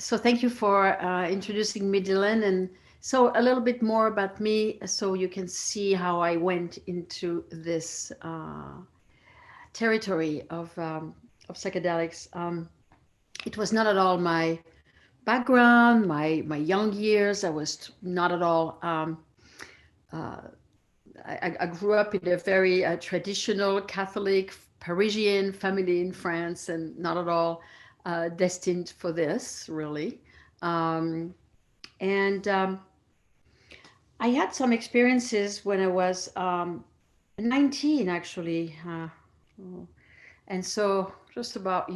So thank you for introducing me, Dylan. And so a little bit more about me so you can see how I went into this territory of psychedelics. It was not at all my background, my young years. I was not at all. Uh, I grew up in a very traditional Catholic Parisian family in France, and not at all destined for this, really. Um, and I had some experiences when I was 19, actually. And so just about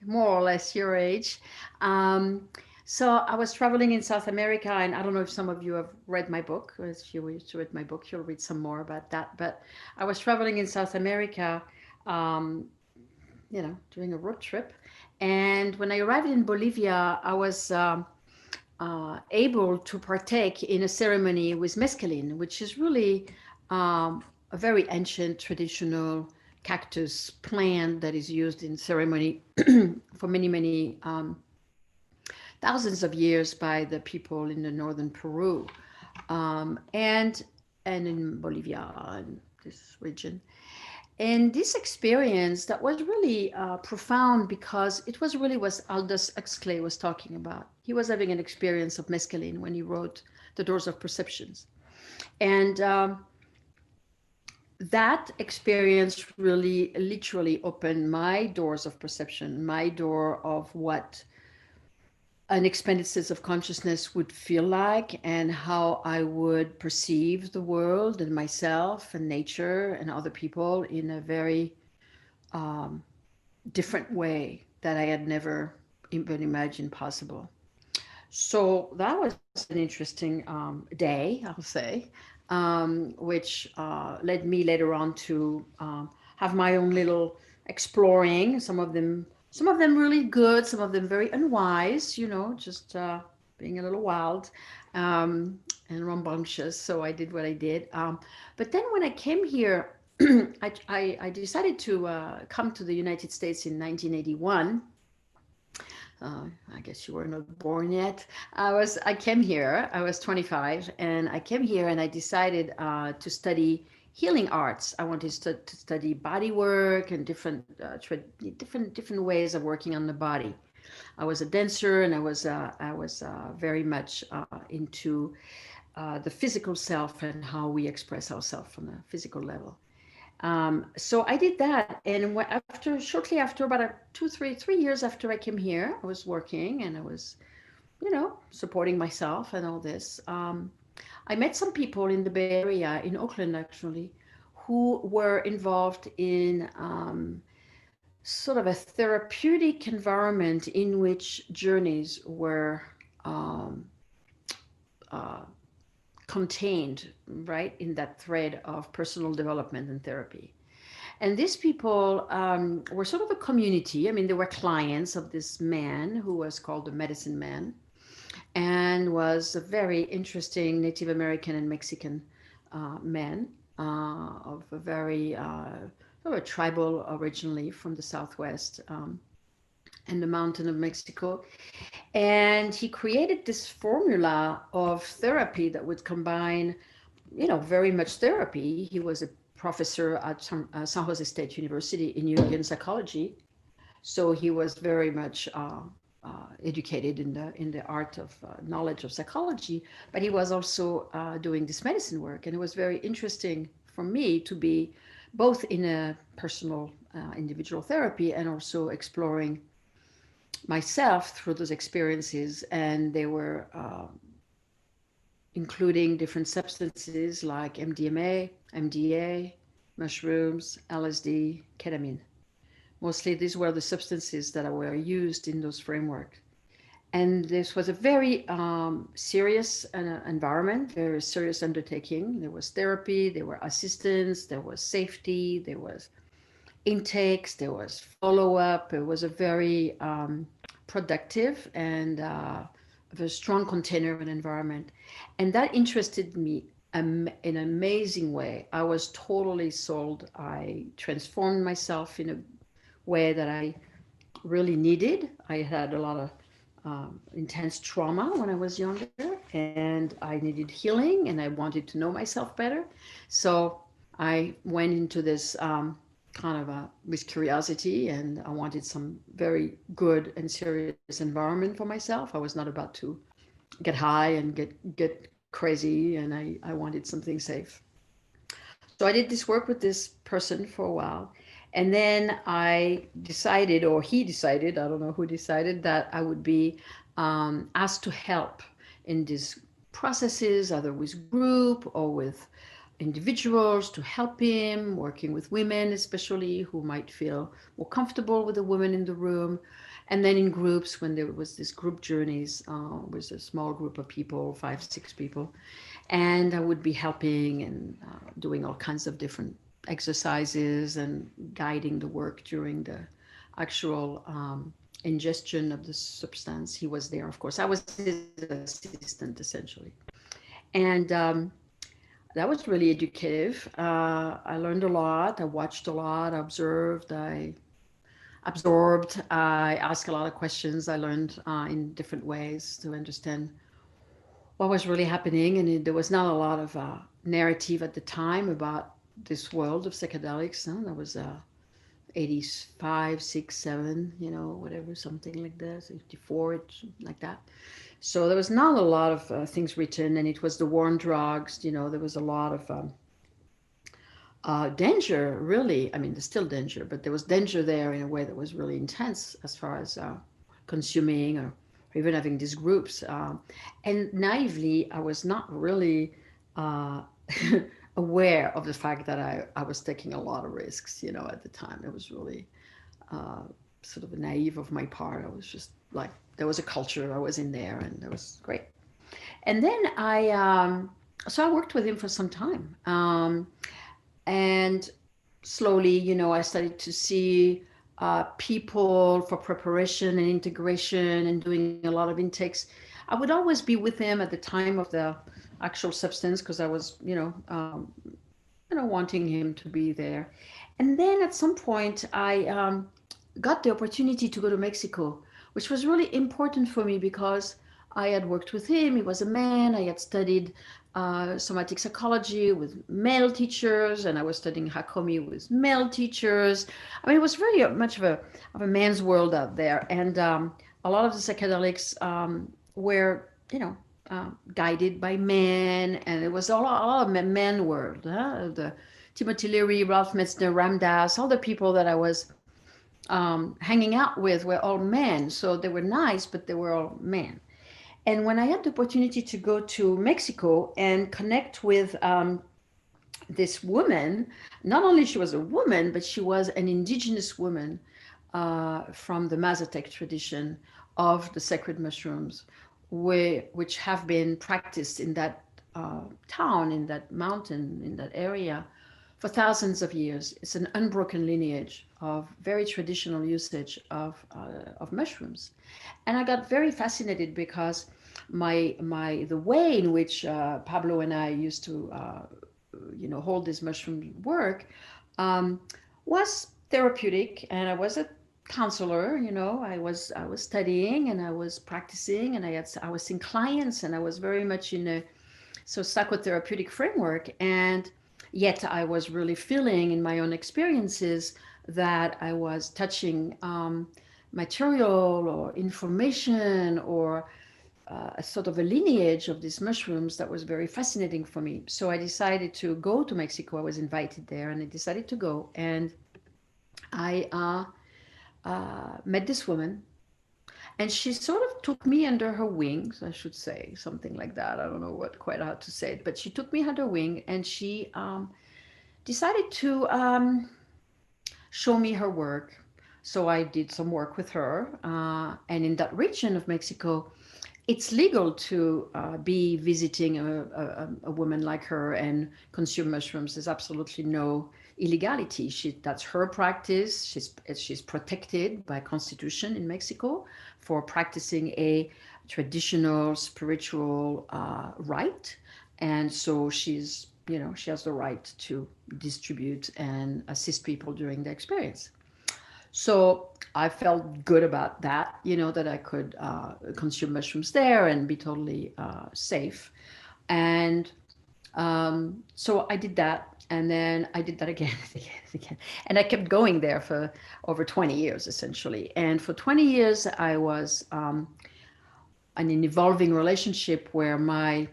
more or less your age. Um, so I was traveling in South America, and I don't know if some of you have read my book. If you wish to read my book, you'll read some more about that. But I was traveling in South America, um, doing a road trip. And when I arrived in Bolivia, I was able to partake in a ceremony with mescaline, which is really a very ancient traditional cactus plant that is used in ceremony for many, many thousands of years by the people in the northern Peru and in Bolivia and this region. And this experience that was really profound because it was really what Aldous Huxley was talking about. He was having an experience of mescaline when he wrote The Doors of Perceptions. And that experience really literally opened my doors of perception, my door of what an expanded sense of consciousness would feel like and how I would perceive the world and myself and nature and other people in a very um, different way that I had never even imagined possible. So that was an interesting day, I'll say, which led me later on to have my own little exploring. Some of them really good, some of them very unwise. Just being a little wild and rambunctious. So I did what I did. But then when I came here, I decided to come to the United States in 1981. I guess you were not born yet. I came here. I was 25, and I came here, and I decided to study healing arts. I wanted to study body work and different ways of working on the body. I was a dancer, and I was very much into the physical self and how we express ourselves on a physical level. So I did that, and shortly after, about 3 years after I came here, I was working and I was, supporting myself and all this. I met some people in the Bay Area, in Oakland actually, who were involved in sort of a therapeutic environment in which journeys were um, uh, contained right in that thread of personal development and therapy. And these people were sort of a community. I mean, they were clients of this man who was called the Medicine Man and was a very interesting Native American and Mexican man of a very sort of a tribal originally from the Southwest and the mountain of Mexico. And he created this formula of therapy that would combine, very much therapy. He was a professor at San Jose State University in Jungian psychology. So he was very much educated in the art of knowledge of psychology, but he was also doing this medicine work. And it was very interesting for me to be both in a personal individual therapy and also exploring myself through those experiences. And they were including different substances like MDMA, MDA, mushrooms, LSD, ketamine. Mostly these were the substances that were used in those frameworks. And this was a very serious environment, very serious undertaking. There was therapy, there were assistance, there was safety, there was intakes, there was follow-up. It was a very productive and a very strong container of an environment. And that interested me in an amazing way. I was totally sold. I transformed myself in a way that I really needed. I had a lot of intense trauma when I was younger, and I needed healing, and I wanted to know myself better. So I went into this kind of with curiosity, and I wanted some very good and serious environment for myself. I was not about to get high and get crazy, and I wanted something safe. So I did this work with this person for a while. And then I decided, or he decided, I don't know who decided, that I would be asked to help in these processes, either with group or with individuals, to help him, working with women, especially who might feel more comfortable with a woman in the room. And then in groups, when there was this group journeys with a small group of people, 5, 6 people, and I would be helping and doing all kinds of different exercises and guiding the work during the actual ingestion of the substance. He was there, of course. I was his assistant essentially, and that was really educative. I learned a lot. I watched a lot. I observed. I absorbed. I asked a lot of questions. I learned in different ways to understand what was really happening. And there was not a lot of narrative at the time about this world of psychedelics. That was 85, 6, 7, whatever, something like that, 54, like that. So there was not a lot of things written, and it was the war on drugs. There was a lot of danger, really. I mean, there's still danger, but there was danger there in a way that was really intense as far as consuming or even having these groups. And naively, I was not really uh, aware of the fact that I was taking a lot of risks, at the time. It was really uh, sort of naive of my part. I was just like, there was a culture, I was in there, and that was great. And then so I worked with him for some time. And slowly, I started to see people for preparation and integration and doing a lot of intakes. I would always be with him at the time of the actual substance because I was, wanting him to be there. And then at some point, I got the opportunity to go to Mexico, which was really important for me because I had worked with him. He was a man. I had studied somatic psychology with male teachers, and I was studying Hakomi with male teachers. I mean, it was very much of a man's world out there, and a lot of the psychedelics were, guided by men, and it was a lot of men world. The Timothy Leary, Ralph Metzner, Ram Dass, all the people that I was hanging out with were all men. So they were nice, but they were all men. And when I had the opportunity to go to Mexico and connect with this woman, not only she was a woman, but she was an indigenous woman from the Mazatec tradition of the sacred mushrooms, which have been practiced in that town, in that mountain, in that area for thousands of years. It's an unbroken lineage of very traditional usage of mushrooms. And I got very fascinated because the way in which Pablo and I used to hold this mushroom work was therapeutic, and I was a counselor. I was studying and I was practicing, and I was seeing clients, and I was very much in a psychotherapeutic framework. And yet I was really feeling in my own experiences that I was touching material or information or a sort of a lineage of these mushrooms that was very fascinating for me. So I decided to go to Mexico. I was invited there, and I decided to go. And I met this woman, and she sort of took me under her wings, I should say, something like that. I don't know quite how to say it, but she took me under her wing, and she decided to show me her work. So I did some work with her, and in that region of Mexico, it's legal to be visiting a woman like her and consume mushrooms. There's absolutely no illegality. That's her practice. She's protected by constitution in Mexico for practicing a traditional spiritual right. And so she has the right to distribute and assist people during the experience. So I felt good about that, that I could consume mushrooms there and be totally safe. And so I did that, and then I did that again and again and again. And I kept going there for over 20 years, essentially. And for 20 years, I was in an evolving relationship where my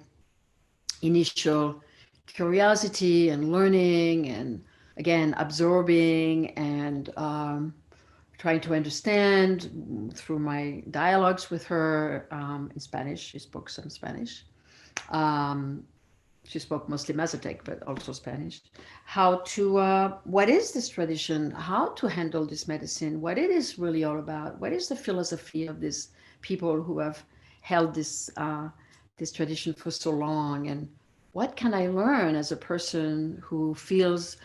initial curiosity and learning and, again, absorbing and trying to understand through my dialogues with her in Spanish. She spoke some Spanish. Um, she spoke mostly Mazatec, but also Spanish. How to, what is this tradition? How to handle this medicine? What it is really all about? What is the philosophy of these people who have held this tradition for so long? And what can I learn as a person who feels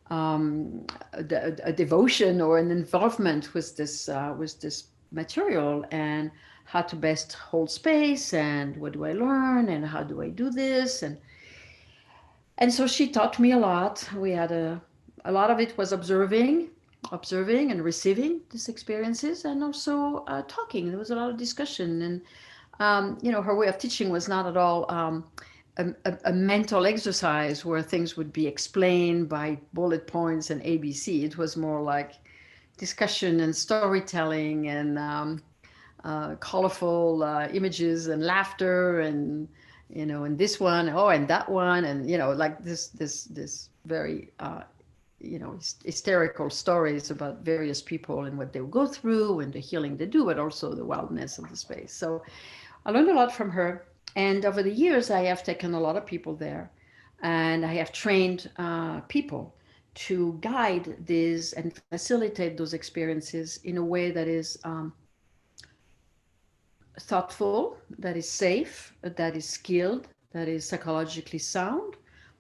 a devotion or an involvement with this material, and how to best hold space, and what do I learn, and how do I do this, and so she taught me a lot. We had a lot of it was observing and receiving these experiences, and also talking. There was a lot of discussion, and her way of teaching was not at all a mental exercise where things would be explained by bullet points and ABC. It was more like discussion and storytelling and colorful images and laughter and and this one, oh, and that one, and like this very hysterical stories about various people and what they go through and the healing they do, but also the wildness of the space. So I learned a lot from her, and over the years I have taken a lot of people there, and I have trained people to guide these and facilitate those experiences in a way that is thoughtful, that is safe, that is skilled, that is psychologically sound,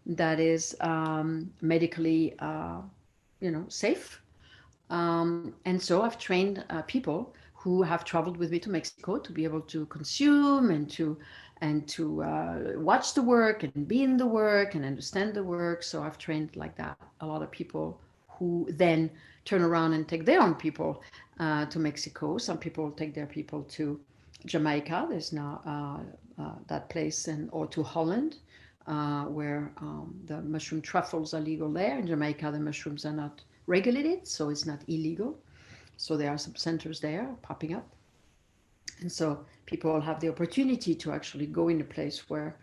that is medically, safe. And so I've trained people who have traveled with me to Mexico to be able to consume and to watch the work and be in the work and understand the work. So I've trained like that a lot of people who then turn around and take their own people to Mexico. Some people take their people to Jamaica. There's now that place, or to Holland, where the mushroom truffles are legal there. In Jamaica, the mushrooms are not regulated, so it's not illegal. So there are some centers there popping up. And so people have the opportunity to actually go in a place where,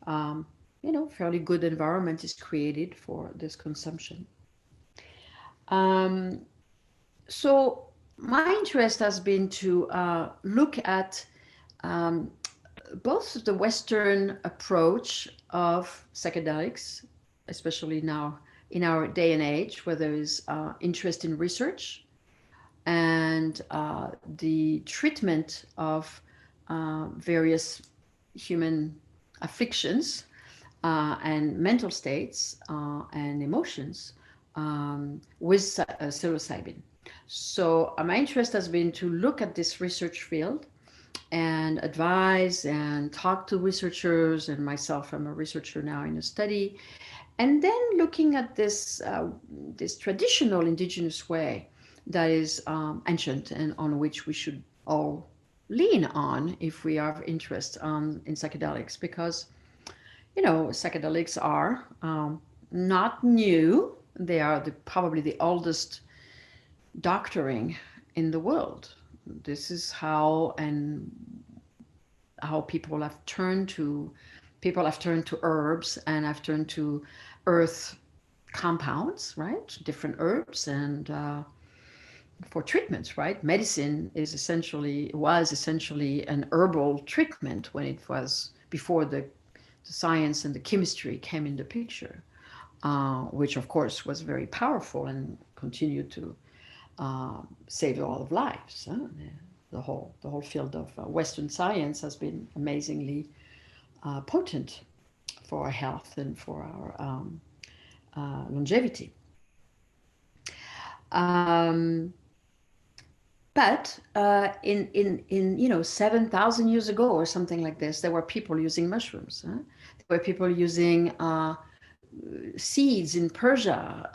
fairly good environment is created for this consumption. So my interest has been to look at both the Western approach of psychedelics, especially now in our day and age, where there is interest in research and the treatment of various human afflictions and mental states and emotions with psilocybin. So my interest has been to look at this research field and advise and talk to researchers, and myself, I'm a researcher now in a study, and then looking at this traditional indigenous way that is ancient and on which we should all lean on if we have interest in psychedelics, because psychedelics are not new. They are probably the oldest doctoring in the world. This is how people have turned to herbs and have turned to earth compounds, right? Different herbs and for treatments, right? Medicine was essentially an herbal treatment when it was before the science and the chemistry came in the picture, which of course was very powerful and continued to save a lot of lives. The whole field of Western science has been amazingly potent for our health and for our longevity. But in 7,000 years ago or something like this, there were people using mushrooms. There were people using seeds in Persia.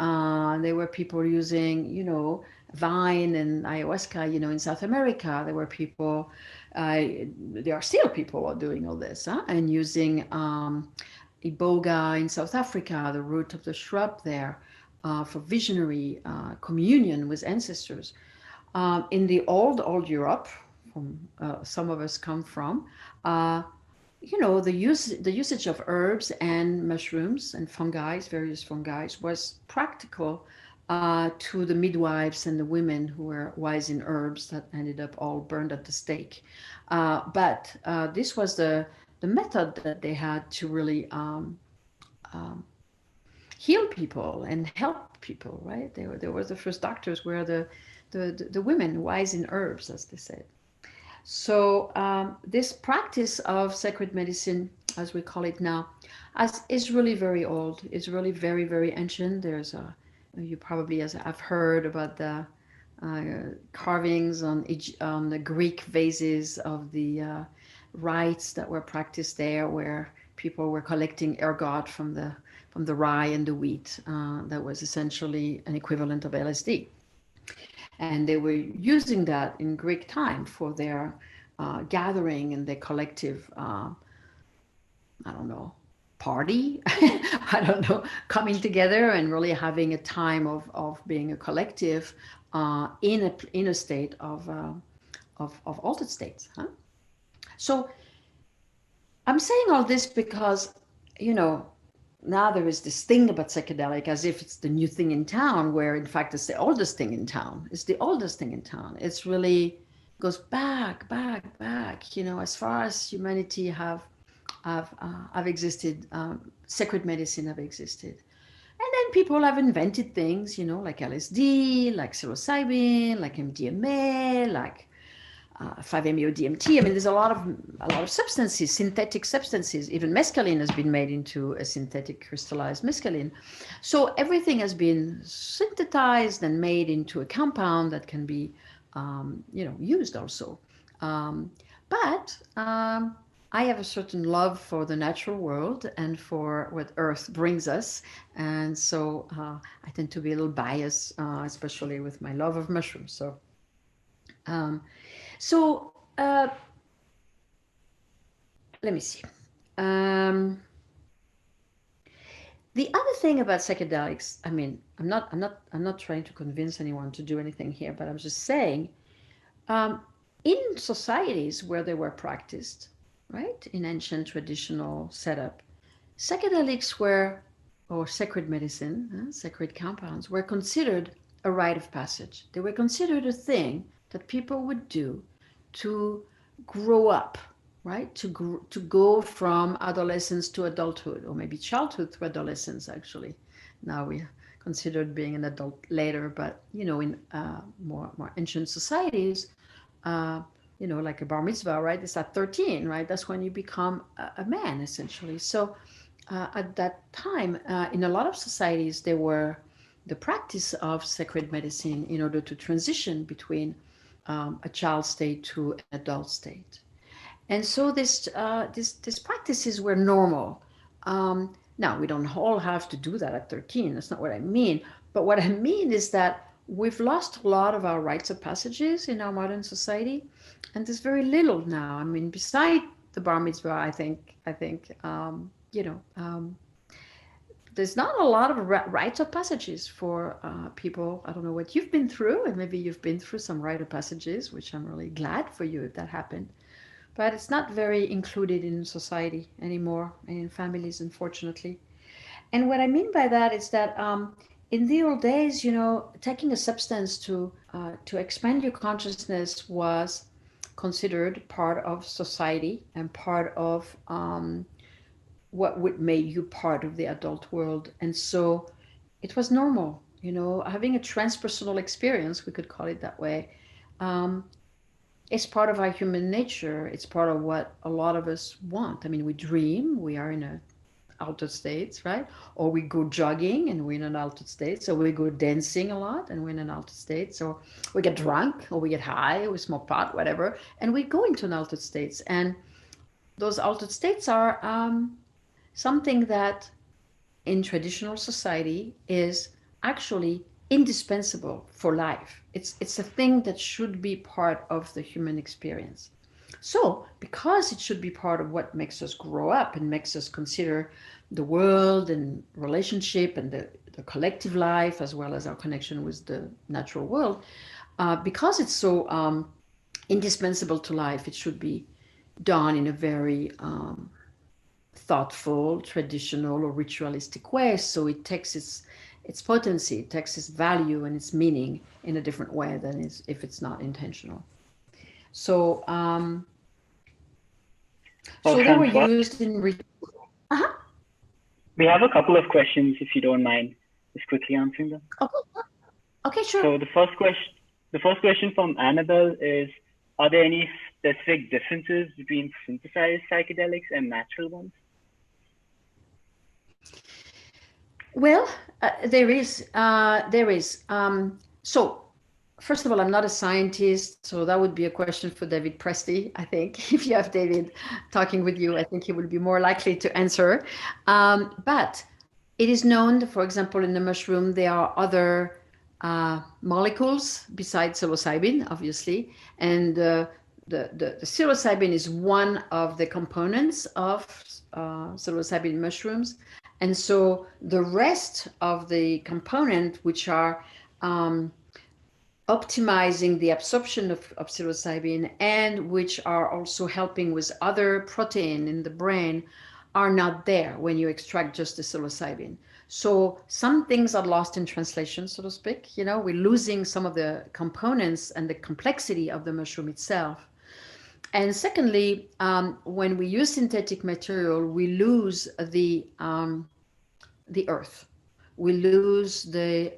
There were people using, vine and ayahuasca, in South America. There were people, there are still people who are doing all this, and using iboga in South Africa, the root of the shrub there, for visionary communion with ancestors. In the old Europe, from some of us come from, the usage of herbs and mushrooms and fungi, various fungi, was practical to the midwives and the women who were wise in herbs that ended up all burned at the stake. But this was the method that they had to really heal people and help people, right? They were the first doctors, were the women wise in herbs, as they said. So this practice of sacred medicine, as we call it now, is really very old. It's really very, very ancient. You probably have heard about the carvings on the Greek vases of the rites that were practiced there, where people were collecting ergot from the rye and the wheat. That was essentially an equivalent of LSD. And they were using that in Greek time for their gathering and their collective, I don't know, party. I don't know, coming together and really having a time of being a collective in a state of altered states. Huh? So I'm saying all this because, now there is this thing about psychedelic as if it's the new thing in town, where in fact it's the oldest thing in town. It's the oldest thing in town. It's really goes back, as far as humanity have existed. Sacred medicine have existed. And then people have invented things, like LSD, like psilocybin, like MDMA, like 5-MeO-DMT. I mean, there's a lot of substances, synthetic substances. Even mescaline has been made into a synthetic crystallized mescaline. So everything has been synthesized and made into a compound that can be, used also. But I have a certain love for the natural world and for what Earth brings us. And so I tend to be a little biased, especially with my love of mushrooms. So let me see. The other thing about psychedelics, I mean, I'm not trying to convince anyone to do anything here, but I'm just saying, in societies where they were practiced, right, in ancient traditional setup, psychedelics or sacred medicine, sacred compounds, were considered a rite of passage. They were considered a thing that people would do to grow up, right? To go from adolescence to adulthood, or maybe childhood to adolescence, actually. Now we considered being an adult later, but, in more ancient societies, like a bar mitzvah, right? It's at 13, right? That's when you become a man, essentially. So at that time, in a lot of societies, there were the practice of sacred medicine in order to transition between a child state to an adult state. And so these practices were normal. Now, we don't all have to do that at 13. That's not what I mean. But what I mean is that we've lost a lot of our rites of passages in our modern society. And there's very little now. I mean, beside the bar mitzvah, I think, there's not a lot of rites of passages for people. I don't know what you've been through, and maybe you've been through some rite of passages, which I'm really glad for you if that happened. But it's not very included in society anymore, and in families, unfortunately. And what I mean by that is that in the old days, taking a substance to expand your consciousness was considered part of society and part of what would make you part of the adult world. And so it was normal, having a transpersonal experience, we could call it that way. It's part of our human nature. It's part of what a lot of us want. I mean, we dream, we are in a altered states, right? Or we go jogging and we're in an altered state. So we go dancing a lot and we're in an altered state. So we get drunk or we get high, we smoke pot, whatever, and we go into an altered states. And those altered states are something that in traditional society is actually indispensable for life. It's a thing that should be part of the human experience. So, because it should be part of what makes us grow up and makes us consider the world and relationship and the collective life, as well as our connection with the natural world, because it's so indispensable to life, it should be done in a very thoughtful, traditional, or ritualistic way. So it takes its potency, it takes its value and its meaning in a different way than if it's not intentional. So, Well, so they were Francois, used in. Uh-huh. we have a couple of questions if you don't mind just quickly answering them. Okay. Okay, sure. So the first question from Annabelle is, are there any specific differences between synthesized psychedelics and natural ones? Well, there is. There is. So, first of all, I'm not a scientist, so that would be a question for David Presti, I think. If you have David talking with you, I think he will be more likely to answer. But it is known that, for example, in the mushroom, there are other molecules besides psilocybin, obviously, and the psilocybin is one of the components of psilocybin mushrooms. And so the rest of the component, which are optimizing the absorption of psilocybin and which are also helping with other protein in the brain, are not there when you extract just the psilocybin. So some things are lost in translation, so to speak. You know, we're losing some of the components and the complexity of the mushroom itself. And secondly, when we use synthetic material, we lose the earth. We lose the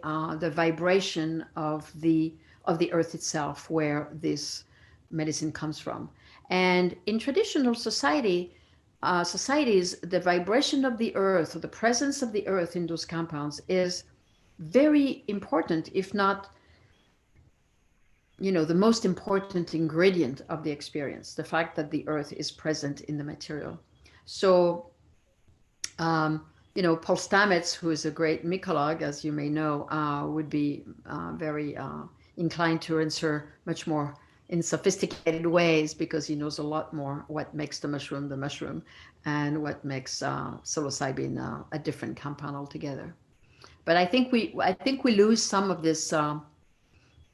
vibration of the earth itself, where this medicine comes from. And in traditional societies, the vibration of the earth, or the presence of the earth in those compounds, is very important, if not, the most important ingredient of the experience. The fact that the earth is present in the material. So Paul Stamets, who is a great mycolog, as you may know, would be very inclined to answer much more in sophisticated ways, because he knows a lot more what makes the mushroom, and what makes psilocybin a different compound altogether. But I think we lose some of this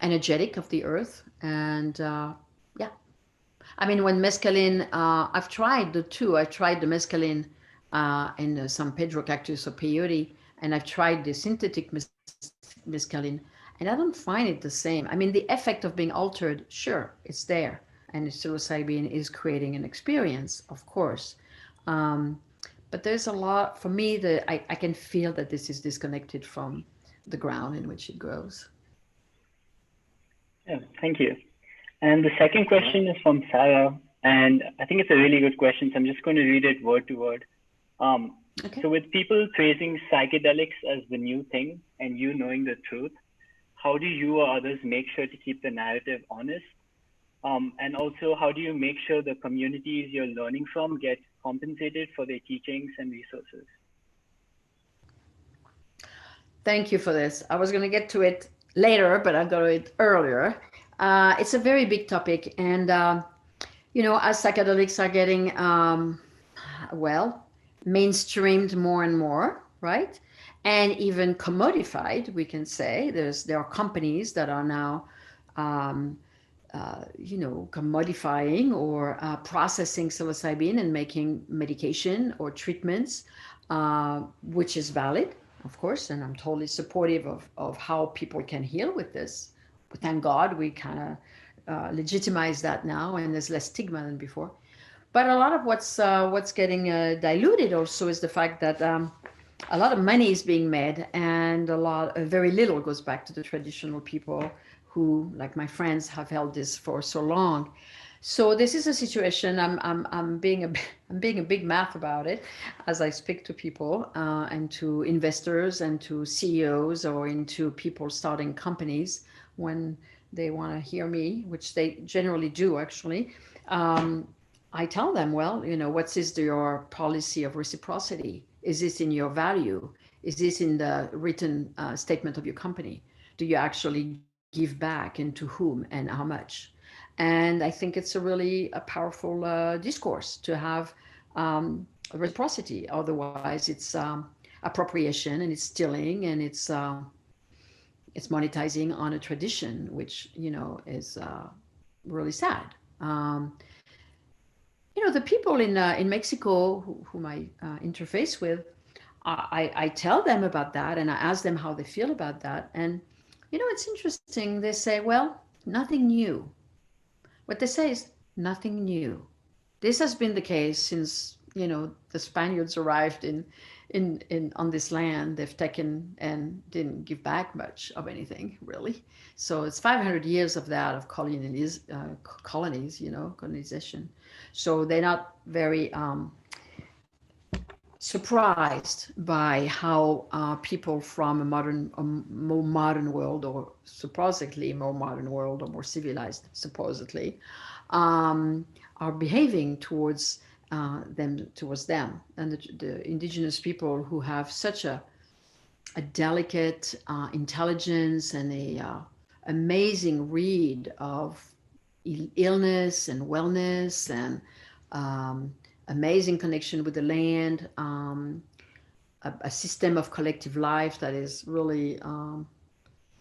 energetic of the earth, and yeah. I mean, when mescaline, I've tried the two. I've tried the mescaline in San Pedro cactus or peyote, and I've tried the synthetic mescaline, and I don't find it the same. I mean, the effect of being altered, sure, it's there, and psilocybin is creating an experience, of course. But there's a lot, for me, that I can feel that this is disconnected from the ground in which it grows. Yeah, thank you. And the second question is from Sarah, and I think it's a really good question, so I'm just going to read it word to word. Okay. So with people praising psychedelics as the new thing and you knowing the truth, how do you or others make sure to keep the narrative honest? And also, how do you make sure the communities you're learning from get compensated for their teachings and resources? Thank you for this. I was going to get to it later, but I got to it earlier. It's a very big topic, and as psychedelics are getting mainstreamed more and more, right? And even commodified, we can say. There are companies that are now, commodifying or processing psilocybin and making medication or treatments, which is valid, of course, and I'm totally supportive of how people can heal with this. Thank God we kind of legitimize that now, and there's less stigma than before. But a lot of what's getting diluted also is the fact that a lot of money is being made, and very little goes back to the traditional people who, like my friends, have held this for so long. So this is a situation. I'm being a big mouth about it as I speak to people and to investors and to CEOs, or into people starting companies when they want to hear me, which they generally do actually. I tell them, well, what is your policy of reciprocity? Is this in your value? Is this in the written statement of your company? do you actually give back, and to whom and how much? And I think it's a powerful discourse to have, reciprocity. Otherwise, it's appropriation, and it's stealing, and it's monetizing on a tradition, which is really sad. Um, the people in Mexico whom I interface with, I tell them about that, and I ask them how they feel about that. And it's interesting. They say, "Well, nothing new." What they say is nothing new. This has been the case since the Spaniards arrived in on this land. They've taken and didn't give back much of anything, really. So it's 500 years of that, of colonies, colonization. So they're not very surprised by how people from a more modern world, or supposedly more modern world, or more civilized, supposedly, are behaving towards them, and the indigenous people, who have such a delicate intelligence, and a amazing read of illness and wellness, and amazing connection with the land, a system of collective life that is really,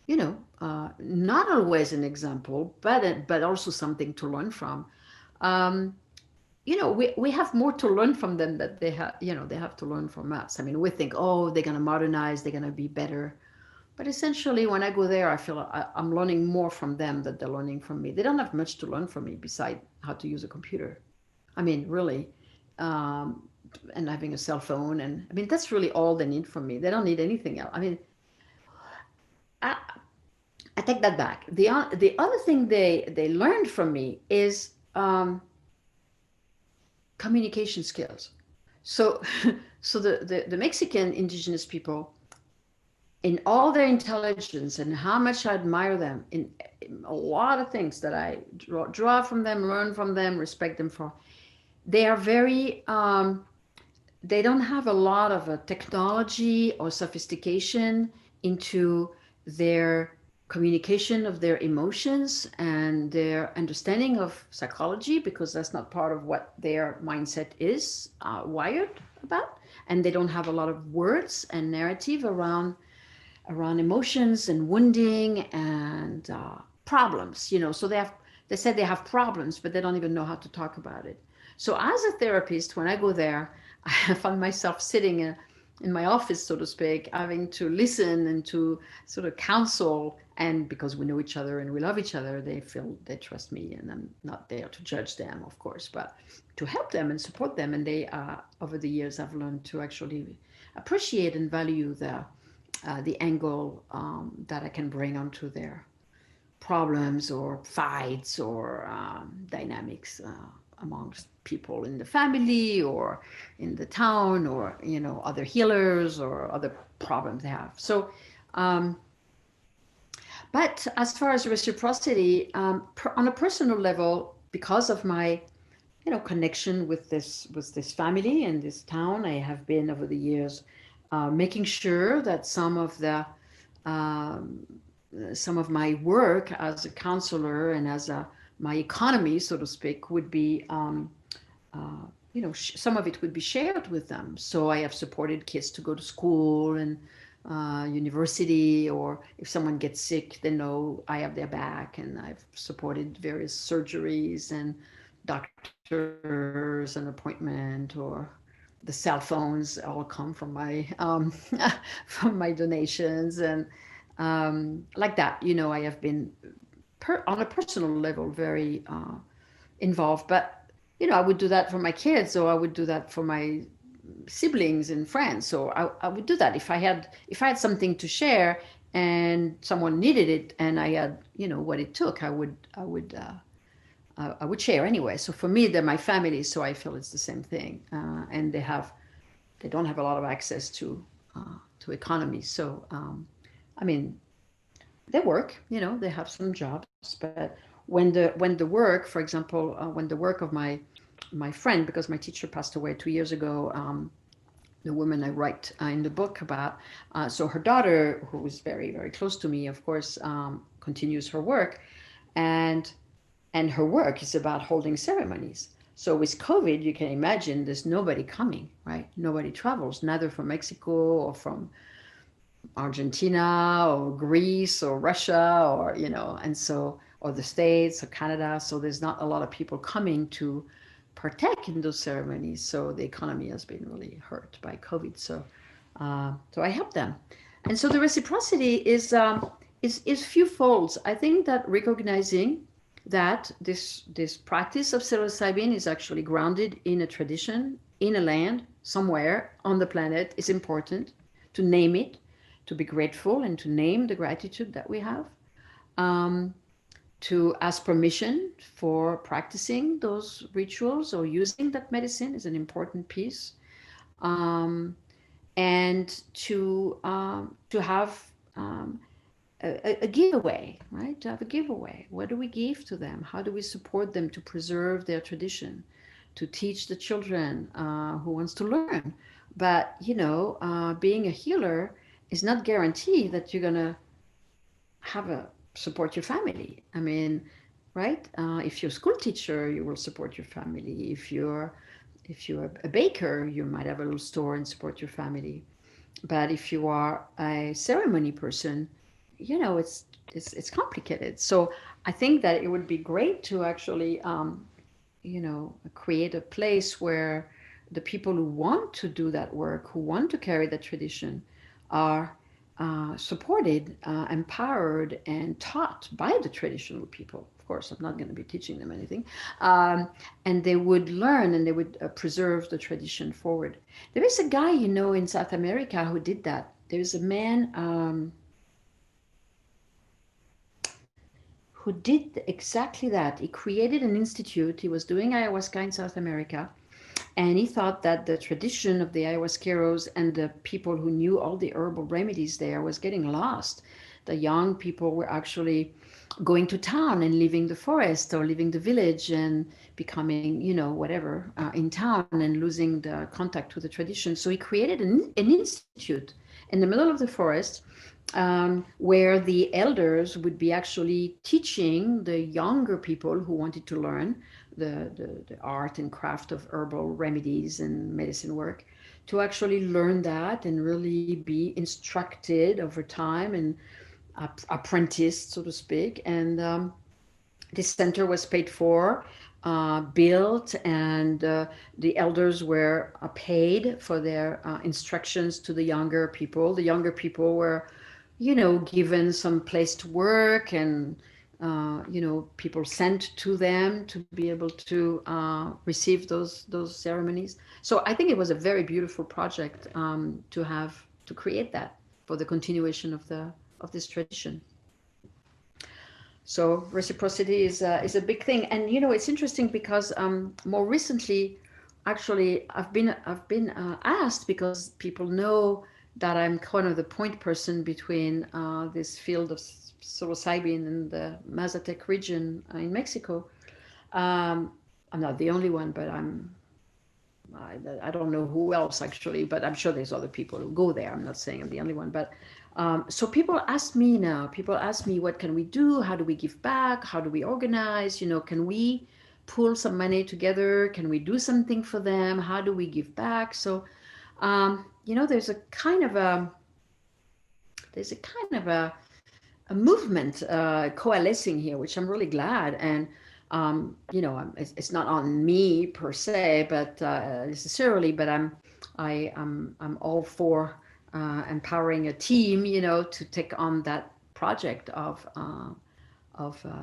not always an example, but also something to learn from. Um, we have more to learn from them that they have to learn from us. I mean, we think, oh, they're going to modernize, they're going to be better. But essentially, when I go there, I feel I'm learning more from them than they're learning from me. They don't have much to learn from me besides how to use a computer. I mean, really, um, and having a cell phone. And I mean, that's really all they need from me. They don't need anything else. I mean, I, I take that back. The other thing they learned from me is communication skills. So, so the Mexican indigenous people, in all their intelligence and how much I admire them in a lot of things that I draw from them, learn from them, respect them for, they are very, they don't have a lot of technology or sophistication into their communication of their emotions and their understanding of psychology, because that's not part of what their mindset is wired about. And they don't have a lot of words and narrative around emotions and wounding and problems. So they said they have problems, but they don't even know how to talk about it. So as a therapist, when I go there, I find myself sitting in my office, so to speak, having to listen and to sort of counsel. And because we know each other and we love each other, they feel they trust me, and I'm not there to judge them, of course, but to help them and support them. And they, over the years, I've learned to actually appreciate and value the angle that I can bring onto their problems or fights or dynamics amongst people in the family or in the town, or other healers or other problems they have. So but as far as reciprocity, on a personal level, because of my connection with this family and this town, I have been over the years making sure that um, some of my work as a counselor and as my economy, so to speak, would be some of it would be shared with them. So I have supported kids to go to school and university, or if someone gets sick, they know I have their back, and I've supported various surgeries and doctors and appointment, or the cell phones all come from my from my donations, and like that. I have been on a personal level very involved. But I would do that for my kids, or I would do that for my siblings and friends. So I would do that if I had something to share and someone needed it, and I had what it took. I would share anyway. So for me, they're my family, so I feel it's the same thing. And they don't have a lot of access to economy. So I mean, they work. They have some jobs, but when the work, for example, when the work of my friend, because my teacher passed away 2 years ago, the woman I write in the book about. So her daughter, who is very, very close to me, of course, continues her work, and her work is about holding ceremonies. So with COVID, you can imagine there's nobody coming, right? Nobody travels, neither from Mexico or from Argentina or Greece or Russia or, and so, or the States or Canada. So there's not a lot of people coming to partake in those ceremonies. So the economy has been really hurt by COVID. So I help them. And so the reciprocity is few folds. I think that recognizing that this practice of psilocybin is actually grounded in a tradition, in a land, somewhere on the planet is important. To name it, to be grateful and to name the gratitude that we have, um, to ask permission for practicing those rituals or using that medicine is an important piece, um, and to have a giveaway, right? To have a giveaway. What do we give to them? How do we support them to preserve their tradition, to teach the children who wants to learn? But being a healer is not guaranteed that you're gonna have a support your family. I mean, right? If you're a school teacher, you will support your family. If you're a baker, you might have a little store and support your family. But if you are a ceremony person, it's complicated. So I think that it would be great to actually create a place where the people who want to do that work, who want to carry that tradition, are supported, empowered, and taught by the traditional people. Of course, I'm not going to be teaching them anything. And they would learn and they would preserve the tradition forward. There is a guy, in South America who did that. There's a man who did exactly that. He created an institute. He was doing ayahuasca in South America. And he thought that the tradition of the ayahuasqueros and the people who knew all the herbal remedies there was getting lost. The young people were actually going to town and leaving the forest or leaving the village and becoming, whatever, in town and losing the contact with the tradition. So he created an institute in the middle of the forest, where the elders would be actually teaching the younger people who wanted to learn the art and craft of herbal remedies and medicine work, to actually learn that and really be instructed over time and apprenticed, so to speak. And this center was paid for, built, and the elders were paid for their instructions to the younger people. The younger people were, given some place to work, and people sent to them to be able to receive those ceremonies. So I think it was a very beautiful project, to create that for the continuation of this tradition. So reciprocity is a big thing, and it's interesting because more recently, actually, I've been asked, because people know that I'm kind of the point person between this field of psilocybin and the Mazatec region in Mexico. I'm not the only one, but I don't know who else actually, but I'm sure there's other people who go there. I'm not saying I'm the only one, but so people ask me now. People ask me, what can we do? How do we give back? How do we organize? Can we pull some money together? Can we do something for them? How do we give back? So, there's a kind of a movement coalescing here, which I'm really glad. And it's not on me per se, but necessarily, but I'm all for empowering a team, to take on that project of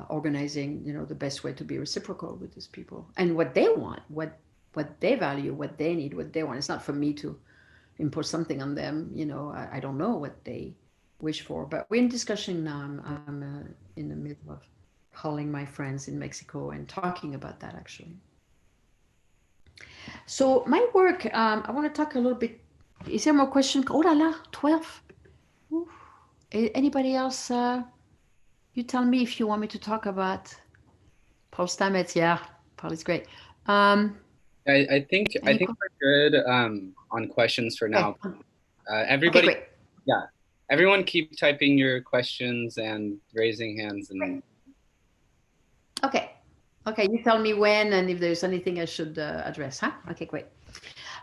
organizing, the best way to be reciprocal with these people and what they want, what they value, what they need, what they want. It's not for me to impose something on them. I don't know what they wish for, but we're in discussion now. I'm in the middle of calling my friends in Mexico and talking about that, actually. So my work, I want to talk a little bit. Is there more questions? Oh la la, 12. Oof. Anybody else? You tell me if you want me to talk about Paul Stamets. Yeah, Paul is great. Yeah, I Any think que- we're good on questions for now. okay. Okay, Everybody, great. yeah, everyone keep typing your questions and raising hands and Okay. Okay, you tell me when and if there's anything I should address, huh? Okay, great.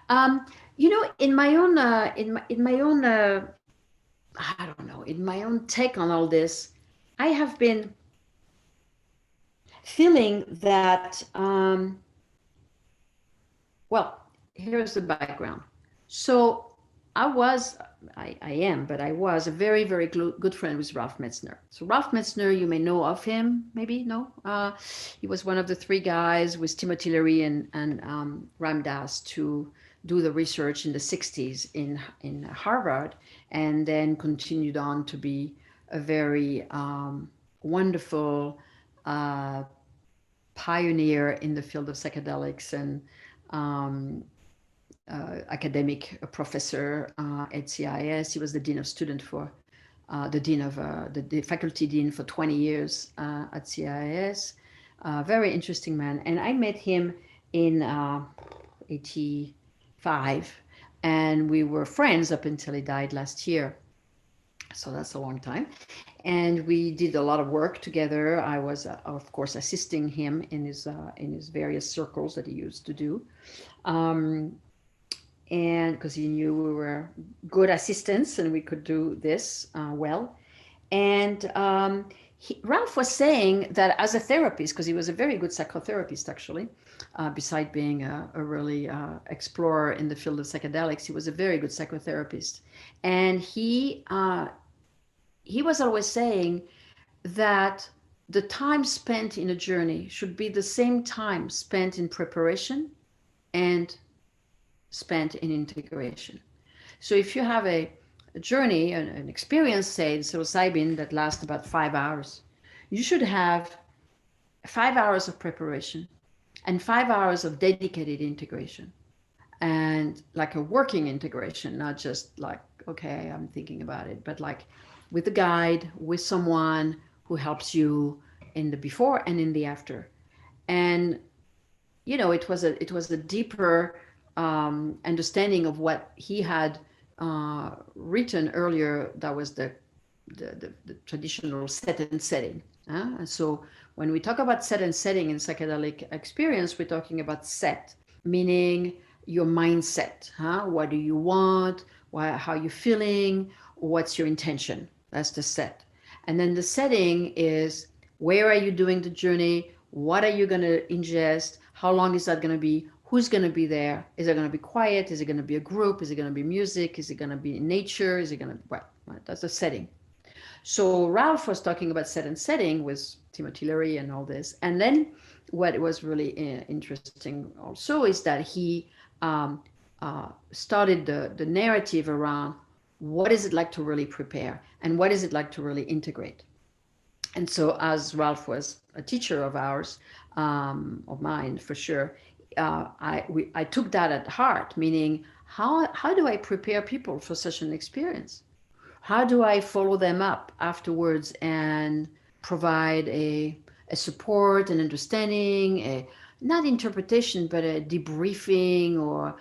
Um, in my own in my own I don't know, in my own take on all this, I have been feeling that well, here's the background. So I was, I am, but I was a very, very good friend with Ralph Metzner. So Ralph Metzner, you may know of him, maybe no. He was one of the three guys with Timothy Leary and Ram Dass to do the research in the 60s in Harvard, and then continued on to be a very wonderful uh, pioneer in the field of psychedelics and um, academic professor at CIS. He was the dean of student for the dean of the faculty dean for 20 years at CIS. Very interesting man. And I met him in 85, and we were friends up until he died last year. So that's a long time. And we did a lot of work together. I was, of course, assisting him in his various circles that he used to do. And because he knew we were good assistants and we could do this well. And Ralph was saying that as a therapist, because he was a very good psychotherapist actually, beside being a really explorer in the field of psychedelics, he was a very good psychotherapist. And he was always saying that the time spent in a journey should be the same time spent in preparation and spent in integration. So if you have a journey, an experience, say, in psilocybin that lasts about 5 hours, you should have 5 hours of preparation and 5 hours of dedicated integration, and like a working integration, not just like, okay, I'm thinking about it, but like with a guide, with someone who helps you in the before and in the after. And it was a deeper understanding of what he had written earlier. That was the traditional set and setting. And so when we talk about set and setting in psychedelic experience, we're talking about set, meaning your mindset. What do you want? How are you feeling? What's your intention? That's the set. And then the setting is, where are you doing the journey? What are you going to ingest? How long is that going to be? Who's going to be there? Is it going to be quiet? Is it going to be a group? Is it going to be music? Is it going to be nature? Is it going to be what? Right? That's the setting. So Ralph was talking about set and setting with Timothy Leary and all this. And then what was really interesting also is that he started the narrative around what is it like to really prepare and what is it like to really integrate. And so, as Ralph was a teacher of ours, of mine for sure, I took that at heart. Meaning, how do I prepare people for such an experience? How do I follow them up afterwards and provide a support and understanding, not interpretation, but a debriefing, or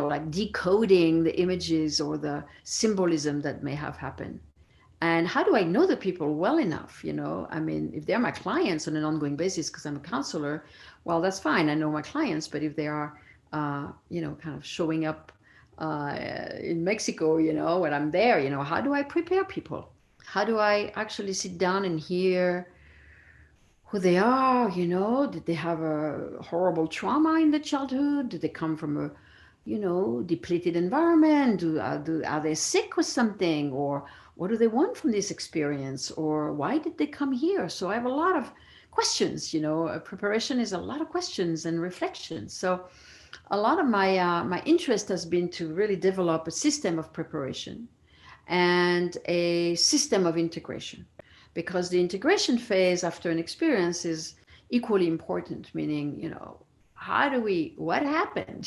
like decoding the images or the symbolism that may have happened. And how do I know the people well enough? I mean, if they're my clients on an ongoing basis, because I'm a counselor, well, that's fine. I know my clients. But if they are, kind of showing up in Mexico, when I'm there, how do I prepare people? How do I actually sit down and hear who they are? Did they have a horrible trauma in the childhood? Did they come from a depleted environment? Are they sick with something? Or what do they want from this experience? Or why did they come here? So I have a lot of questions. Preparation is a lot of questions and reflections. So a lot of my interest has been to really develop a system of preparation and a system of integration, because the integration phase after an experience is equally important. Meaning, what happened?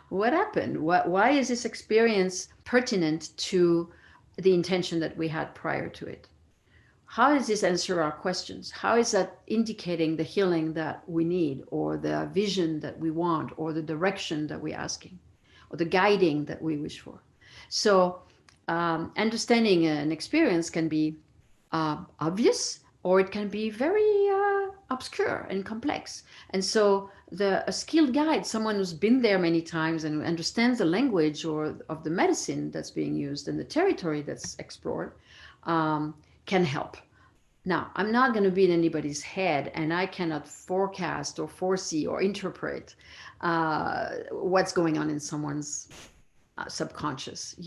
What happened? Why is this experience pertinent to the intention that we had prior to it? how does this answer our questions? How is that indicating the healing that we need, or the vision that we want, or the direction that we're asking, or the guiding that we wish for? So understanding an experience can be obvious, or it can be very obscure and complex. And so a skilled guide, someone who's been there many times and understands the language or of the medicine that's being used and the territory that's explored, can help. Now, I'm not going to be in anybody's head, and I cannot forecast or foresee or interpret what's going on in someone's subconscious.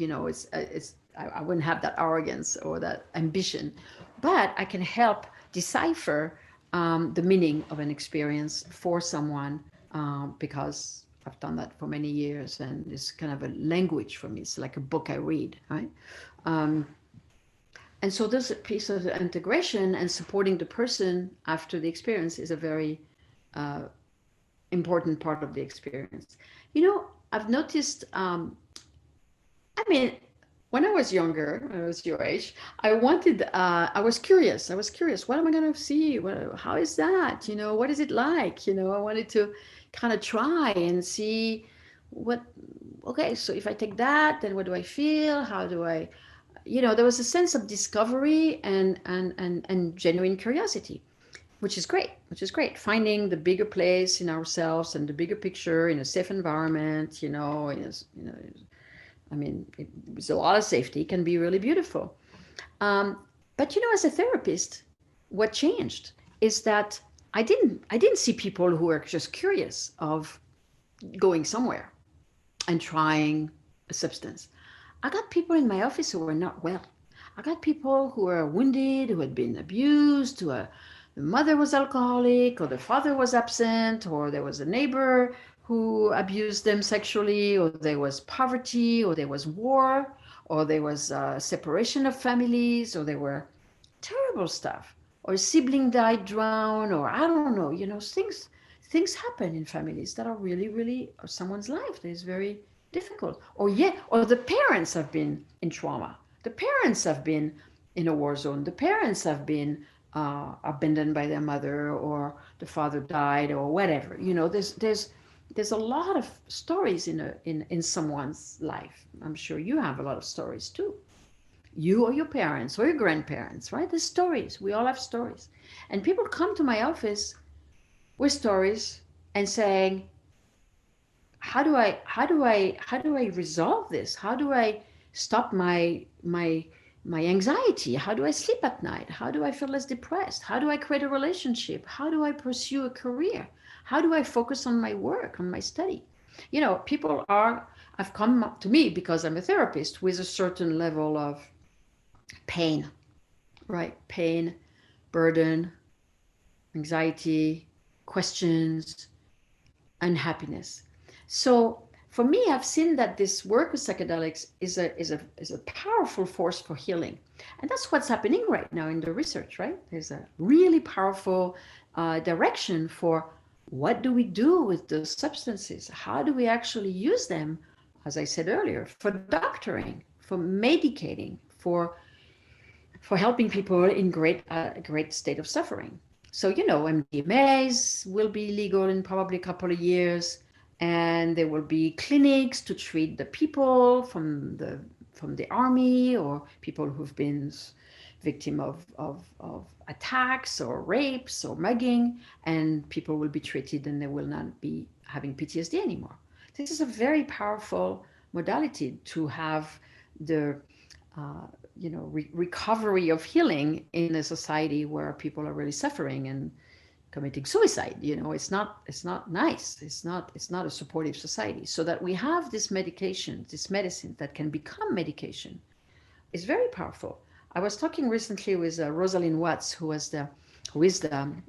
I wouldn't have that arrogance or that ambition, but I can help decipher the meaning of an experience for someone, because I've done that for many years, and it's kind of a language for me. It's like a book I read, right? And so this piece of integration and supporting the person after the experience is a very important part of the experience. I've noticed, when I was younger, when I was your age, I was curious. What am I going to see? How is that? What is it like? I wanted to kind of try and see okay, so if I take that, then what do I feel? How do I, there was a sense of discovery and genuine curiosity, which is great. Finding the bigger place in ourselves and the bigger picture in a safe environment, with a lot of safety, can be really beautiful. But as a therapist, what changed is that I didn't see people who were just curious of going somewhere and trying a substance. I got people in my office who were not well. I got people who were wounded, who had been abused, the mother was alcoholic, or the father was absent, or there was a neighbor who abused them sexually, or there was poverty, or there was war, or there was separation of families, or there were terrible stuff, or a sibling died drowned, or I don't know, things happen in families that are really, really, or someone's life that is very difficult. Or the parents have been in trauma. The parents have been in a war zone. The parents have been abandoned by their mother, or the father died, or whatever. There's a lot of stories in someone's life. I'm sure you have a lot of stories too. You or your parents or your grandparents, right? There's stories. We all have stories. And people come to my office with stories and saying, how do I resolve this? How do I stop my anxiety? How do I sleep at night? How do I feel less depressed? How do I create a relationship? How do I pursue a career? How do I focus on my work, on my study? People have come up to me because I'm a therapist with a certain level of pain, right? Pain, burden, anxiety, questions, unhappiness. So for me, I've seen that this work with psychedelics is a powerful force for healing. And that's what's happening right now in the research, right? There's a really powerful direction for what do we do with those substances? How do we actually use them, as I said earlier, for doctoring, for medicating, for helping people in great state of suffering. So, MDMAs will be legal in probably a couple of years, and there will be clinics to treat the people from the army, or people who've been victim of attacks or rapes or mugging, and people will be treated and they will not be having PTSD anymore. This is a very powerful modality to have the recovery of healing in a society where people are really suffering and committing suicide. It's not nice. It's not a supportive society. So that we have this medication, this medicine that can become medication, is very powerful. I was talking recently with Rosalind Watts, who is a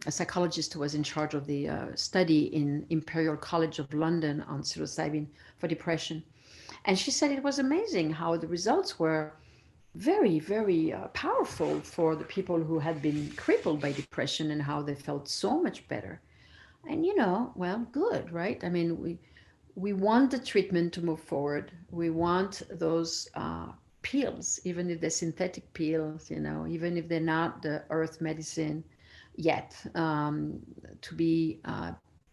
psychologist who was in charge of the study in Imperial College of London on psilocybin for depression. And she said it was amazing how the results were very, very powerful for the people who had been crippled by depression, and how they felt so much better. And well, good, right? I mean, we want the treatment to move forward. We want those pills, even if they're synthetic pills, even if they're not the earth medicine yet, to be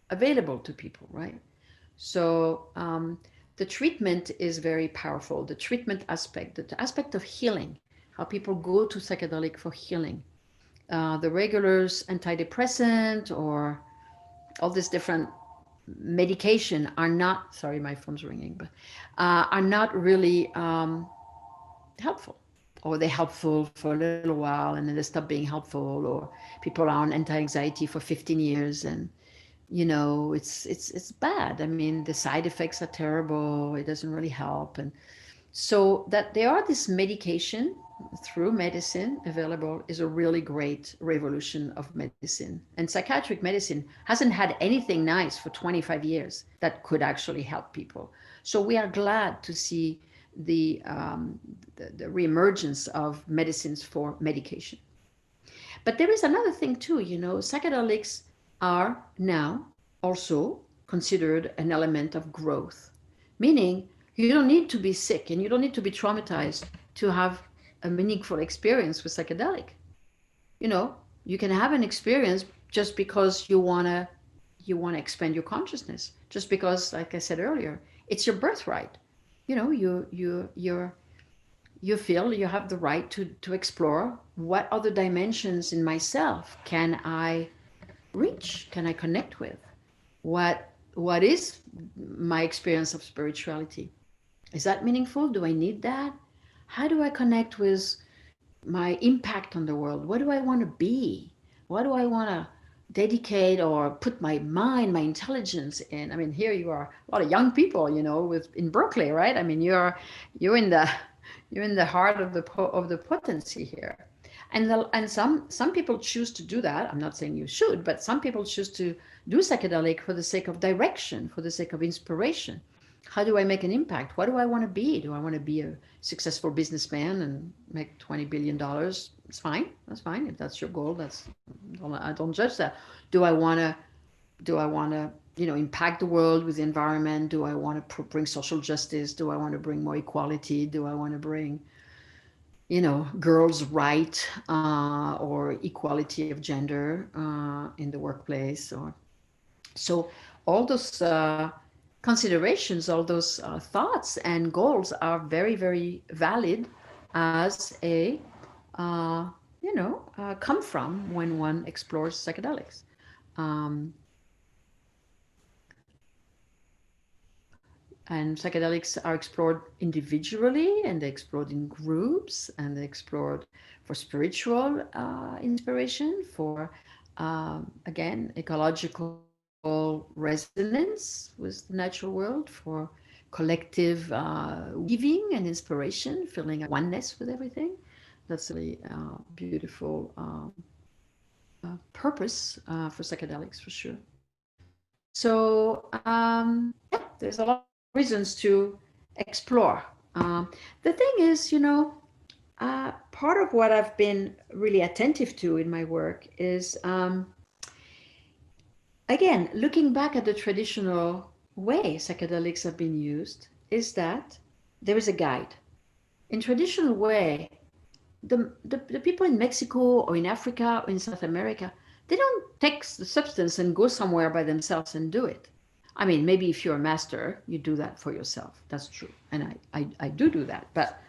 available to people, right? So the treatment is very powerful. The treatment aspect, the aspect of healing, how people go to psychedelic for healing. The regulars antidepressant or all these different medication are not, sorry, my phone's ringing, but are not really helpful, or they're helpful for a little while and then they stop being helpful, or people are on anti-anxiety for 15 years and it's bad. I mean, the side effects are terrible. It doesn't really help. And so that there are this medication through medicine available is a really great revolution of medicine. And psychiatric medicine hasn't had anything nice for 25 years that could actually help people. So we are glad to see the reemergence of medicines for medication. But there is another thing too, psychedelics are now also considered an element of growth, meaning you don't need to be sick and you don't need to be traumatized to have a meaningful experience with psychedelic. You can have an experience just because you want to expand your consciousness, just because, like I said earlier, it's your birthright. You feel you have the right to explore what other dimensions in myself can I reach, can I connect with, what is my experience of spirituality. Is that meaningful? Do I need that? How do I connect with my impact on the world? What do I want to be? What do I want to dedicate or put my mind, my intelligence in? I mean, here you are, a lot of young people, with in Berkeley, right? I mean, you're in the heart of the potency here. And some people choose to do that. I'm not saying you should, but some people choose to do psychedelic for the sake of direction, for the sake of inspiration. How do I make an impact? What do I want to be? Do I want to be a successful businessman and make $20 billion? It's fine. That's fine. If that's your goal, I don't judge that. Do I want to impact the world with the environment? Do I want to bring social justice? Do I want to bring more equality? Do I want to bring girls' right or equality of gender in the workplace? Or so all those considerations, all those thoughts and goals are very, very valid as come from when one explores psychedelics. And psychedelics are explored individually, and they're explored in groups, and they're explored for spiritual inspiration, for, again, ecological resonance with the natural world, for collective weaving and inspiration, feeling a oneness with everything. That's a really beautiful purpose for psychedelics, for sure. So, there's a lot of reasons to explore. The thing is, part of what I've been really attentive to in my work is, again, looking back at the traditional way psychedelics have been used, is that there is a guide. In traditional way, the people in Mexico or in Africa or in South America, they don't take the substance and go somewhere by themselves and do it. I mean, maybe if you're a master, you do that for yourself. That's true, and I do that. But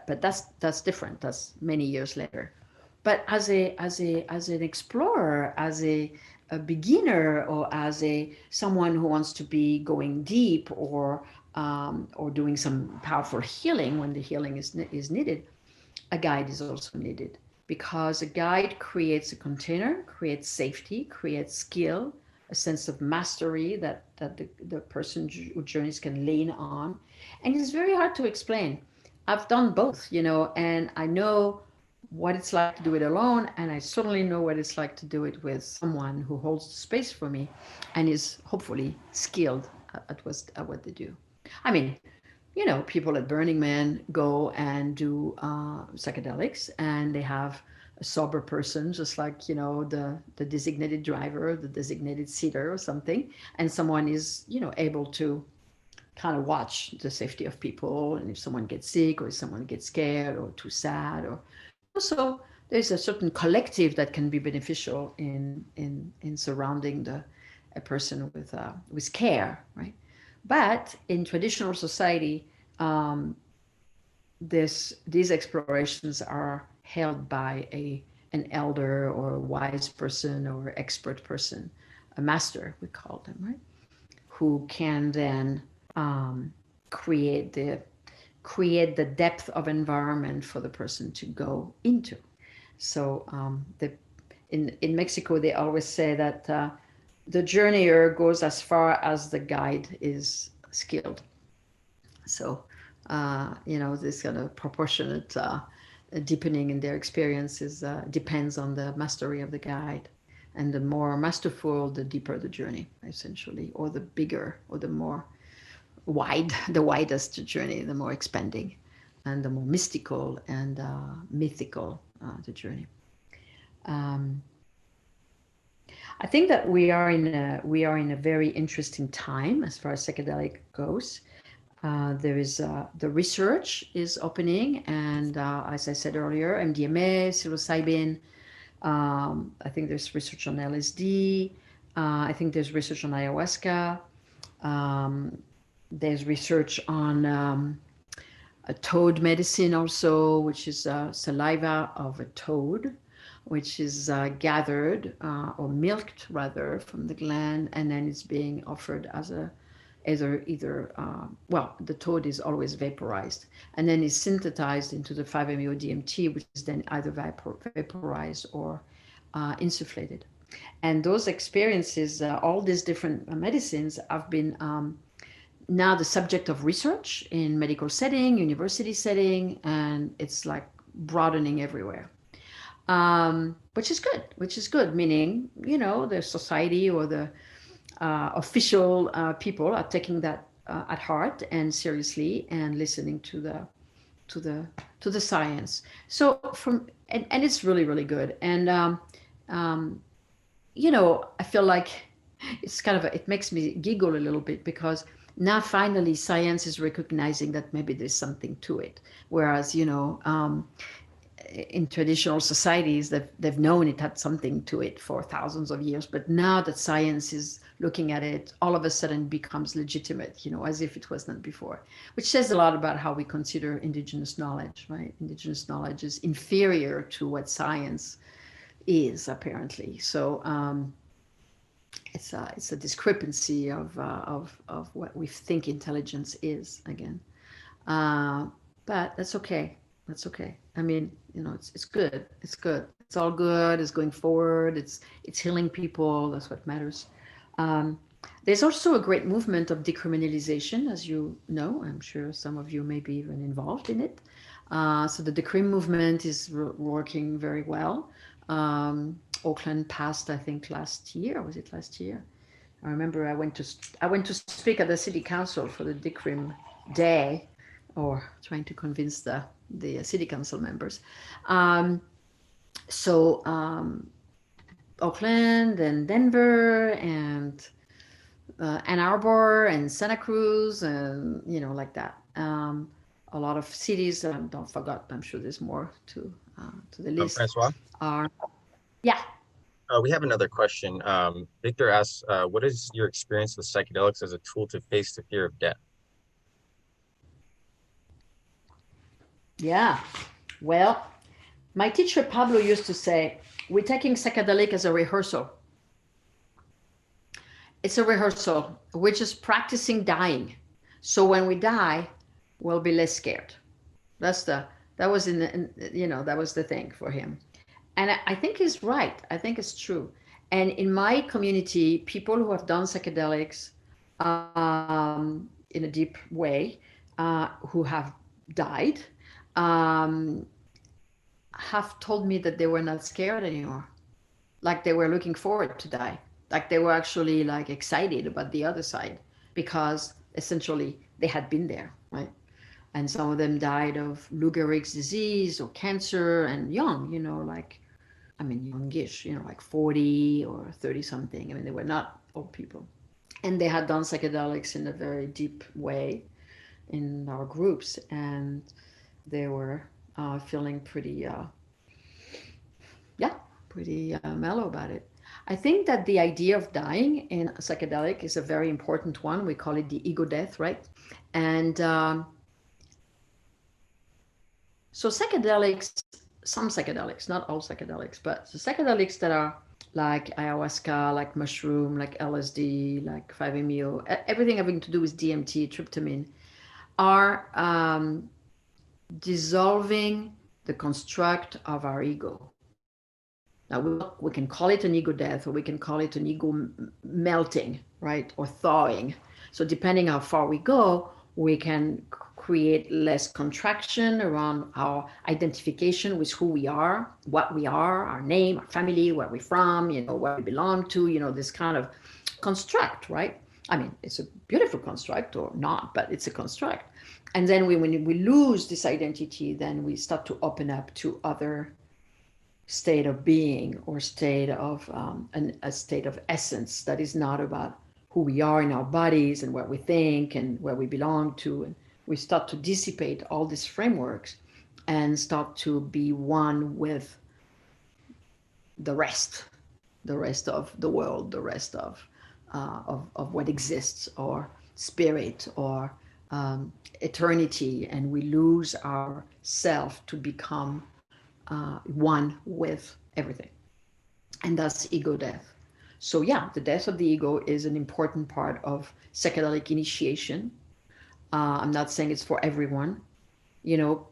that's different. That's many years later. But as an explorer, as a beginner, or as someone who wants to be going deep, or doing some powerful healing when the healing is needed, a guide is also needed, because a guide creates a container, creates safety, creates skill, a sense of mastery that the person who journeys can lean on. And it's very hard to explain. I've done both, and I know what it's like to do it alone, and I certainly know what it's like to do it with someone who holds the space for me and is hopefully skilled at what they do. I mean, people at Burning Man go and do psychedelics, and they have a sober person, just like, the designated driver, the designated seater or something. And someone is, able to kind of watch the safety of people, and if someone gets sick or if someone gets scared or too sad, or also there's a certain collective that can be beneficial in surrounding a person with care, right? But in traditional society, these explorations are held by an elder or a wise person or expert person, a master, we call them, right? Who can then create the depth of environment for the person to go into. So in Mexico, they always say that the journeyer goes as far as the guide is skilled. So, this kind of proportionate deepening in their experiences depends on the mastery of the guide. And the more masterful, the deeper the journey, essentially, or the bigger, or the more the widest journey, the more expanding, and the more mystical and mythical the journey. I think that we are in a very interesting time as far as psychedelic goes. There is the research is opening, and as I said earlier, MDMA, psilocybin. I think there's research on LSD. I think there's research on ayahuasca. There's research on a toad medicine also, which is saliva of a toad, which is gathered or milked rather from the gland, and then it's being offered as the toad is always vaporized, and then is synthesized into the 5-MeO-DMT, which is then either vaporized or insufflated. And those experiences, all these different medicines have been now the subject of research in medical setting, university setting, and it's like broadening everywhere. Which is good, meaning, the society or the official people are taking that at heart and seriously and listening to the science. So and it's really, really good. And I feel like it's it makes me giggle a little bit, because now finally science is recognizing that maybe there's something to it. Whereas, in traditional societies, they've known it had something to it for thousands of years, but now that science is looking at it, all of a sudden becomes legitimate, as if it was not before, which says a lot about how we consider indigenous knowledge, right? Indigenous knowledge is inferior to what science is, apparently. So it's a discrepancy of what we think intelligence is again, but that's okay. That's okay. I mean, it's good. It's good. It's all good. It's going forward. It's healing people. That's what matters. There's also a great movement of decriminalization, as you know. I'm sure some of you may be even involved in it. So the decrim movement is working very well. Oakland passed, I think, last year. Was it last year? I remember I went to speak at the city council for the decrim day, or trying to convince the city council members. So Oakland and Denver and Ann Arbor and Santa Cruz, and like that. A lot of cities, don't forget, I'm sure there's more to the list. Francois? Yeah. We have another question. Victor asks, what is your experience with psychedelics as a tool to face the fear of death? Yeah. Well, my teacher Pablo used to say, we're taking psychedelic as a rehearsal. It's a rehearsal. We're just practicing dying. So when we die, we'll be less scared. That was the thing for him. And I think he's right. I think it's true. And in my community, people who have done psychedelics in a deep way, who have died, have told me that they were not scared anymore. Like they were looking forward to die. Like they were actually like excited about the other side, because essentially they had been there, right? And some of them died of Lou Gehrig's disease or cancer, and young, youngish, like 40 or 30 something. I mean, they were not old people. And they had done psychedelics in a very deep way in our groups, and they were feeling pretty, yeah, pretty mellow about it. I think that the idea of dying in a psychedelic is a very important one. We call it the ego death, right? And so psychedelics, some psychedelics, not all psychedelics, but the psychedelics that are like ayahuasca, like mushroom, like LSD, like 5-MeO, everything having to do with DMT, tryptamine, are dissolving the construct of our ego. Now, we can call it an ego death, or we can call it an ego melting, right? Or thawing. So depending how far we go, we can create less contraction around our identification with who we are, what we are, our name, our family, where we're from, where we belong to, this kind of construct, right? I mean, it's a beautiful construct or not, but it's a construct. And then when we lose this identity, then we start to open up to other state of being or state of a state of essence that is not about who we are in our bodies and what we think and where we belong to. And we start to dissipate all these frameworks and start to be one with the rest of the world, the rest of what exists, or spirit, or eternity, and we lose our self to become one with everything. And that's ego death. So yeah, the death of the ego is an important part of psychedelic initiation. I'm not saying it's for everyone. You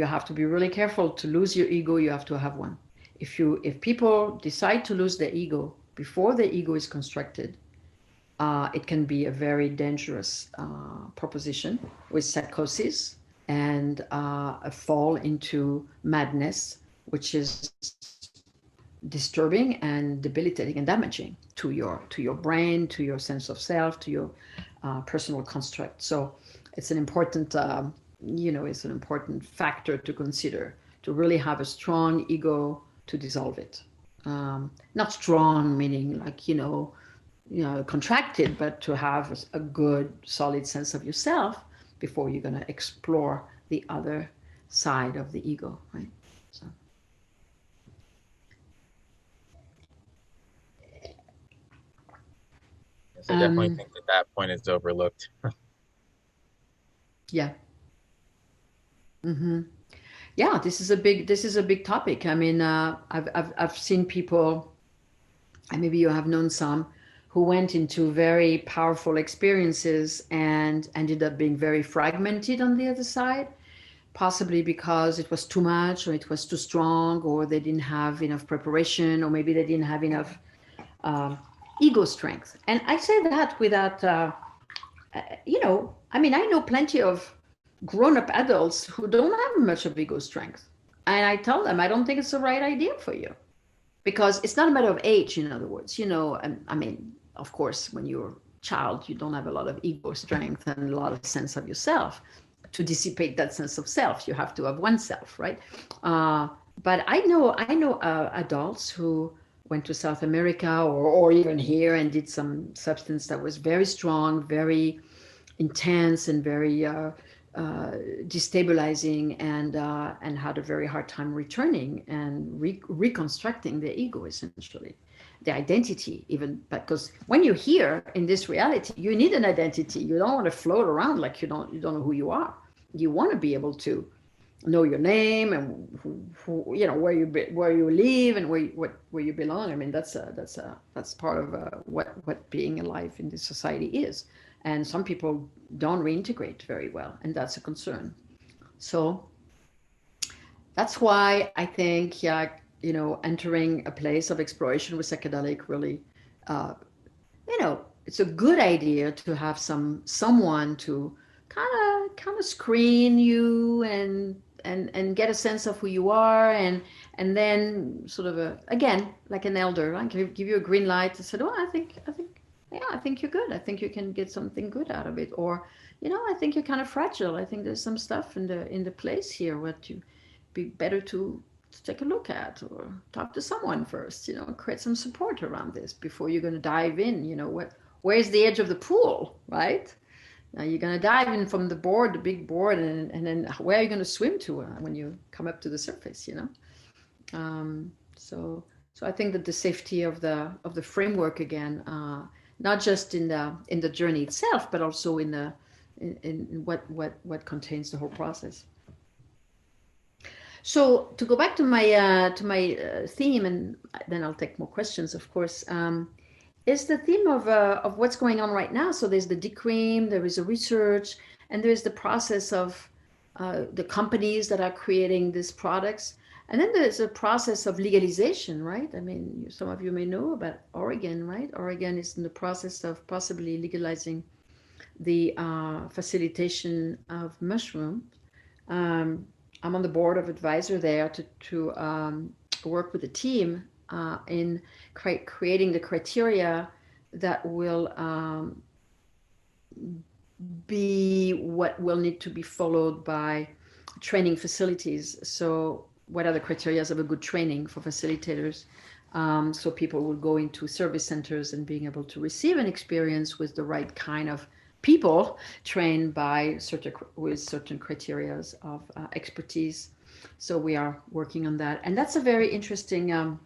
have to be really careful. To lose your ego, you have to have one. If people decide to lose their ego before the ego is constructed, it can be a very dangerous proposition with psychosis and a fall into madness, which is disturbing and debilitating and damaging to your brain, to your sense of self, to your personal construct. So it's an important it's an important factor to consider, to really have a strong ego to dissolve it. Not strong meaning like contracted, but to have a good solid sense of yourself before you're going to explore the other side of the ego, right? So yes, I definitely think that point is overlooked. Yeah. Mm-hmm. Yeah, this is a big topic. I mean, I've seen people, and maybe you have known some, who went into very powerful experiences and ended up being very fragmented on the other side, possibly because it was too much, or it was too strong, or they didn't have enough preparation, or maybe they didn't have enough ego strength. And I say that without, I mean, I know plenty of grown-up adults who don't have much of ego strength. And I tell them, I don't think it's the right idea for you. Because it's not a matter of age, in other words. I mean, of course, when you're a child, you don't have a lot of ego strength and a lot of sense of yourself. To dissipate that sense of self, you have to have oneself, right? But I know adults who went to South America or even here and did some substance that was very strong, very intense, and very destabilizing, and had a very hard time returning and reconstructing the ego, essentially the identity. Even because when you're here in this reality, you need an identity. You don't want to float around like you don't know who you are. You want to be able to know your name and who where you live and where you belong. I mean, that's part of what being alive in this society is. And some people don't reintegrate very well, and that's a concern. So that's why I think, entering a place of exploration with psychedelic really, it's a good idea to have someone to kind of screen you and get a sense of who you are, and then sort of again, like an elder, like give you a green light and said, oh, I think yeah, I think you're good. I think you can get something good out of it. Or, I think you're kind of fragile. I think there's some stuff in the place here what you be better to take a look at, or talk to someone first, create some support around this before you're going to dive in. where's the edge of the pool, right? Now you're going to dive in from the board, the big board, and then where are you going to swim to when you come up to the surface, you know? So I think that the safety of the framework again, not just in the journey itself, but also in what contains the whole process. So to go back to my theme, and then I'll take more questions, of course. Is the theme of what's going on right now. So there's the decream, there is a research, and there's the process of the companies that are creating these products. And then there's a process of legalization, right? I mean, some of you may know about Oregon, right? Oregon is in the process of possibly legalizing the facilitation of mushrooms. I'm on the board of advisor there to work with the team in creating the criteria that will be what will need to be followed by training facilities. So what are the criteria of a good training for facilitators? So people will go into service centers and being able to receive an experience with the right kind of people trained by certain criteria of expertise. So we are working on that. And that's a very interesting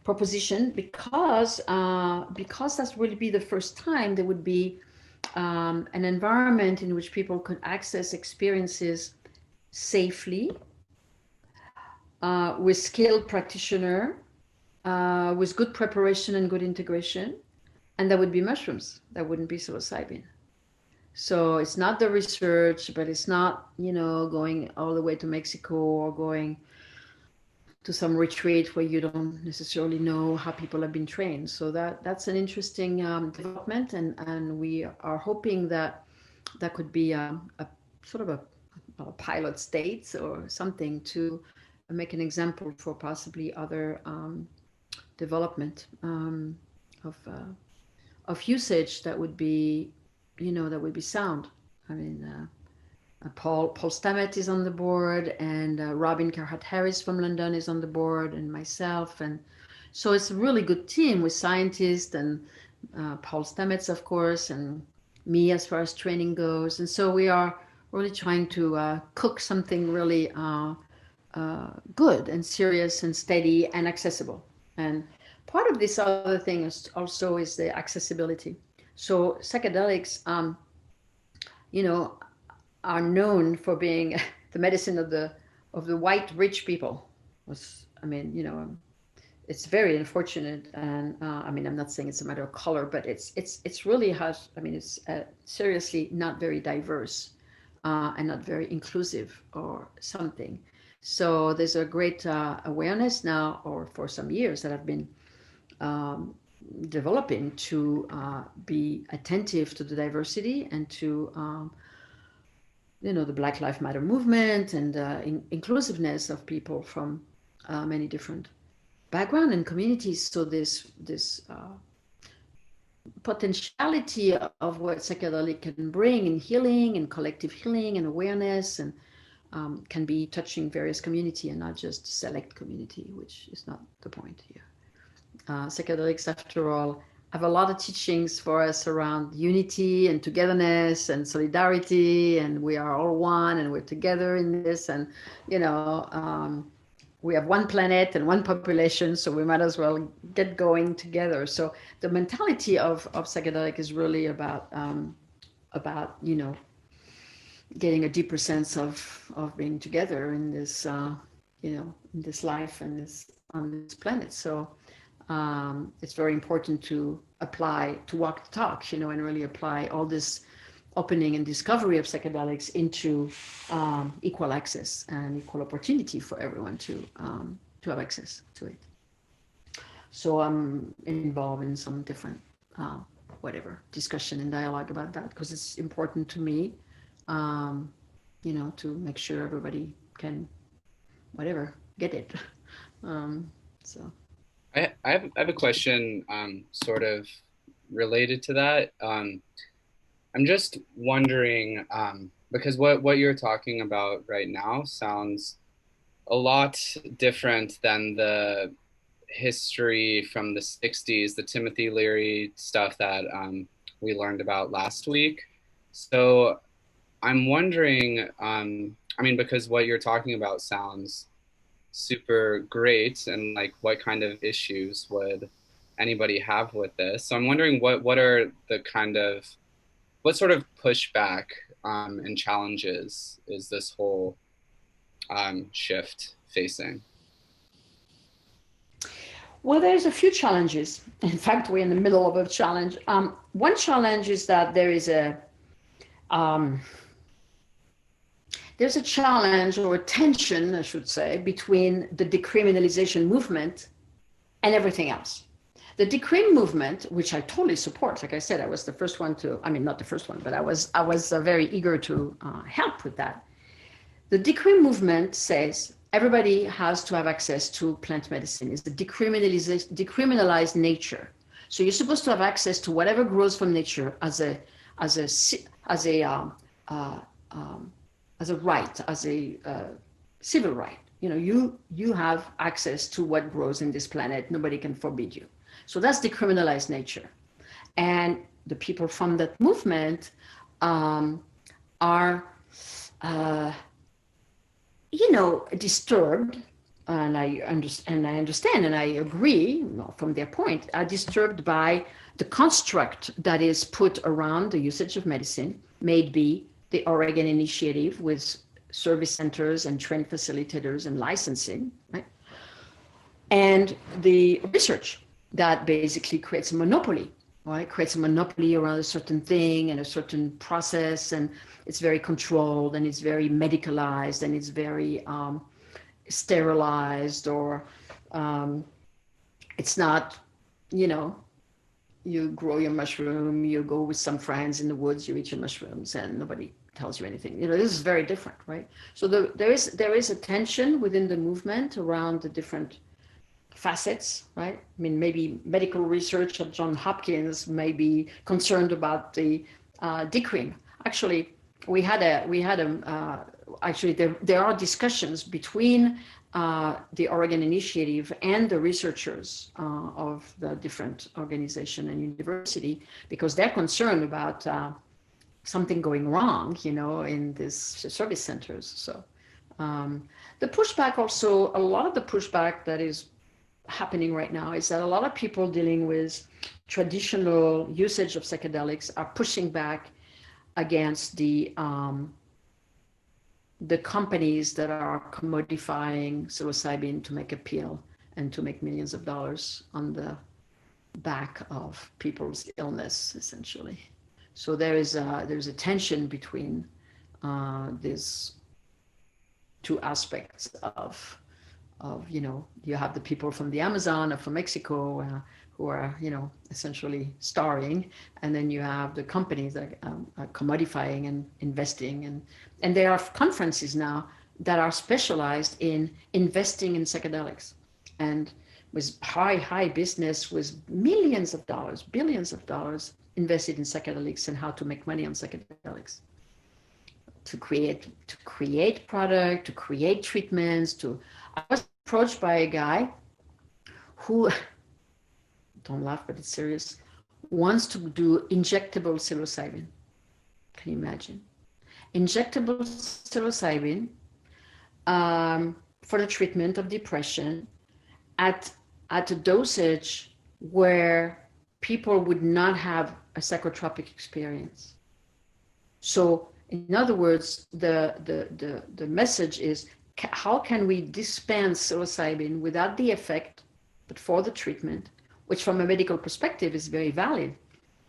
proposition because that's really be the first time there would be an environment in which people could access experiences safely with skilled practitioner, with good preparation and good integration, and that would be mushrooms. That wouldn't be psilocybin. So it's not the research, but it's not, going all the way to Mexico or going to some retreat where you don't necessarily know how people have been trained. So that's an interesting development, and we are hoping that could be a sort of a pilot state or something to make an example for possibly other development of usage that would be, that would be sound. I mean, Paul Stamets is on the board, and Robin Carhart-Harris from London is on the board, and myself. And so it's a really good team with scientists and Paul Stamets, of course, and me as far as training goes. And so we are really trying to cook something really good and serious and steady and accessible. And part of this other thing is also is the accessibility. So psychedelics, are known for being the medicine of the white rich people. It's very unfortunate, and I'm not saying it's a matter of color, but it's really has. It's seriously not very diverse and not very inclusive or something. So there's a great awareness now, or for some years, that have been developing to be attentive to the diversity and to the Black Lives Matter movement and inclusiveness of people from many different backgrounds and communities. So this potentiality of what psychedelic can bring in healing and collective healing and awareness, and can be touching various community and not just select community, which is not the point here. Psychedelics, after all, have a lot of teachings for us around unity and togetherness and solidarity, and we are all one and we're together in this, and we have one planet and one population, so we might as well get going together. So the mentality of psychedelic is really about getting a deeper sense of being together in this in this life and on this planet. So it's very important to walk the talk, and really apply all this opening and discovery of psychedelics into equal access and equal opportunity for everyone to have access to it. So I'm involved in some different discussion and dialogue about that, because it's important to me, to make sure everybody can get it. So. I have a question sort of related to that. I'm just wondering, because what you're talking about right now sounds a lot different than the history from the 60s, the Timothy Leary stuff that we learned about last week. So I'm wondering, I mean, because what you're talking about sounds super great, and like what kind of issues would anybody have with this? So I'm wondering what are the kind of, what sort of pushback and challenges is this whole shift facing? Well, there's a few challenges. In fact, we're in the middle of a challenge. One challenge is that um, there's a challenge or a tension, I should say, between the decriminalization movement and everything else. The decrim movement, which I totally support, like I said, I was the first one to, I mean, not the first one, but I was very eager to help with that. The decrim movement says everybody has to have access to plant medicine. It's the decriminalized nature. So you're supposed to have access to whatever grows from nature as a right, as a civil right. You know, you have access to what grows in this planet. Nobody can forbid you. So that's decriminalized nature. And the people from that movement are, disturbed, and I understand, and I agree from their point, are disturbed by the construct that is put around the usage of medicine, maybe the Oregon Initiative with service centers and trained facilitators and licensing, right? And the research that basically creates a monopoly, right? Creates a monopoly around a certain thing and a certain process, and it's very controlled and it's very medicalized and it's very sterilized, or it's not, you grow your mushroom, you go with some friends in the woods, you eat your mushrooms, and nobody tells you anything. This is very different, right? So there is a tension within the movement around the different facets, right? I mean, maybe medical research at Johns Hopkins may be concerned about the decrim. Actually, actually there are discussions between the Oregon Initiative and the researchers of the different organization and university, because they're concerned about something going wrong, in these service centers. So the pushback also, a lot of the pushback that is happening right now is that a lot of people dealing with traditional usage of psychedelics are pushing back against the companies that are commodifying psilocybin to make a pill and to make millions of dollars on the back of people's illness, essentially. So there's a tension between these two aspects of you have the people from the Amazon or from Mexico who are essentially starving, and then you have the companies that are commodifying and investing, and there are conferences now that are specialized in investing in psychedelics, and with high business, with millions of dollars, billions of dollars invested in psychedelics and how to make money on psychedelics, to create product, to create treatments. I was approached by a guy who, don't laugh, but it's serious, wants to do injectable psilocybin. Can you imagine? Injectable psilocybin for the treatment of depression at a dosage where people would not have a psychotropic experience. So in other words, the message is, how can we dispense psilocybin without the effect, but for the treatment, which from a medical perspective is very valid.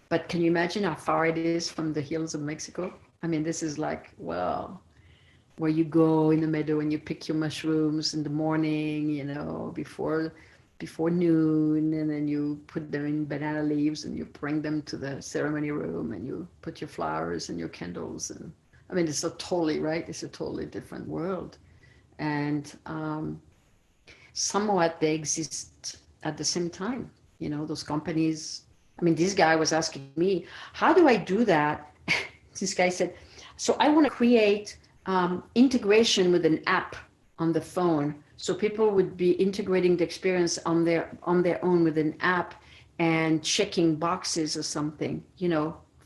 But can you imagine how far it is from the hills of Mexico? I mean, this is like, well, where you go in the meadow and you pick your mushrooms in the morning, before noon, and then you put them in banana leaves and you bring them to the ceremony room and you put your flowers and your candles. And I mean, it's a totally different world. And somewhat they exist at the same time, those companies. I mean, this guy was asking me, how do I do that? This guy said, so I want to create integration with an app on the phone So people would be integrating the experience on their own with an app and checking boxes or something,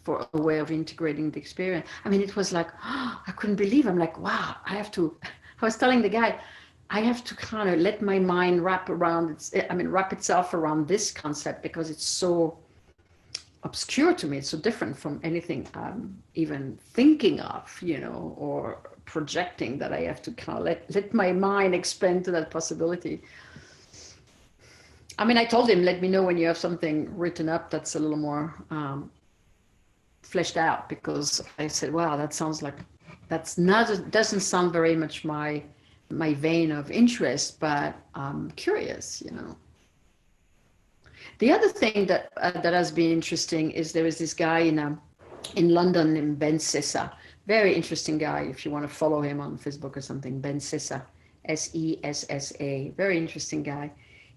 for a way of integrating the experience. I mean, it was like, I couldn't believe. I'm like, wow, I was telling the guy, I have to kind of let my mind wrap itself around this concept, because it's so obscure to me. It's so different from anything I'm even thinking of, or projecting, that I have to kind of let my mind expand to that possibility. I mean, I told him, let me know when you have something written up that's a little more fleshed out, because I said, wow, doesn't sound very much my vein of interest, but I'm curious, The other thing that has been interesting is there is this guy in London named Ben Sessa, very interesting guy. If you want to follow him on Facebook or something, Ben Sessa, Sessa, very interesting guy.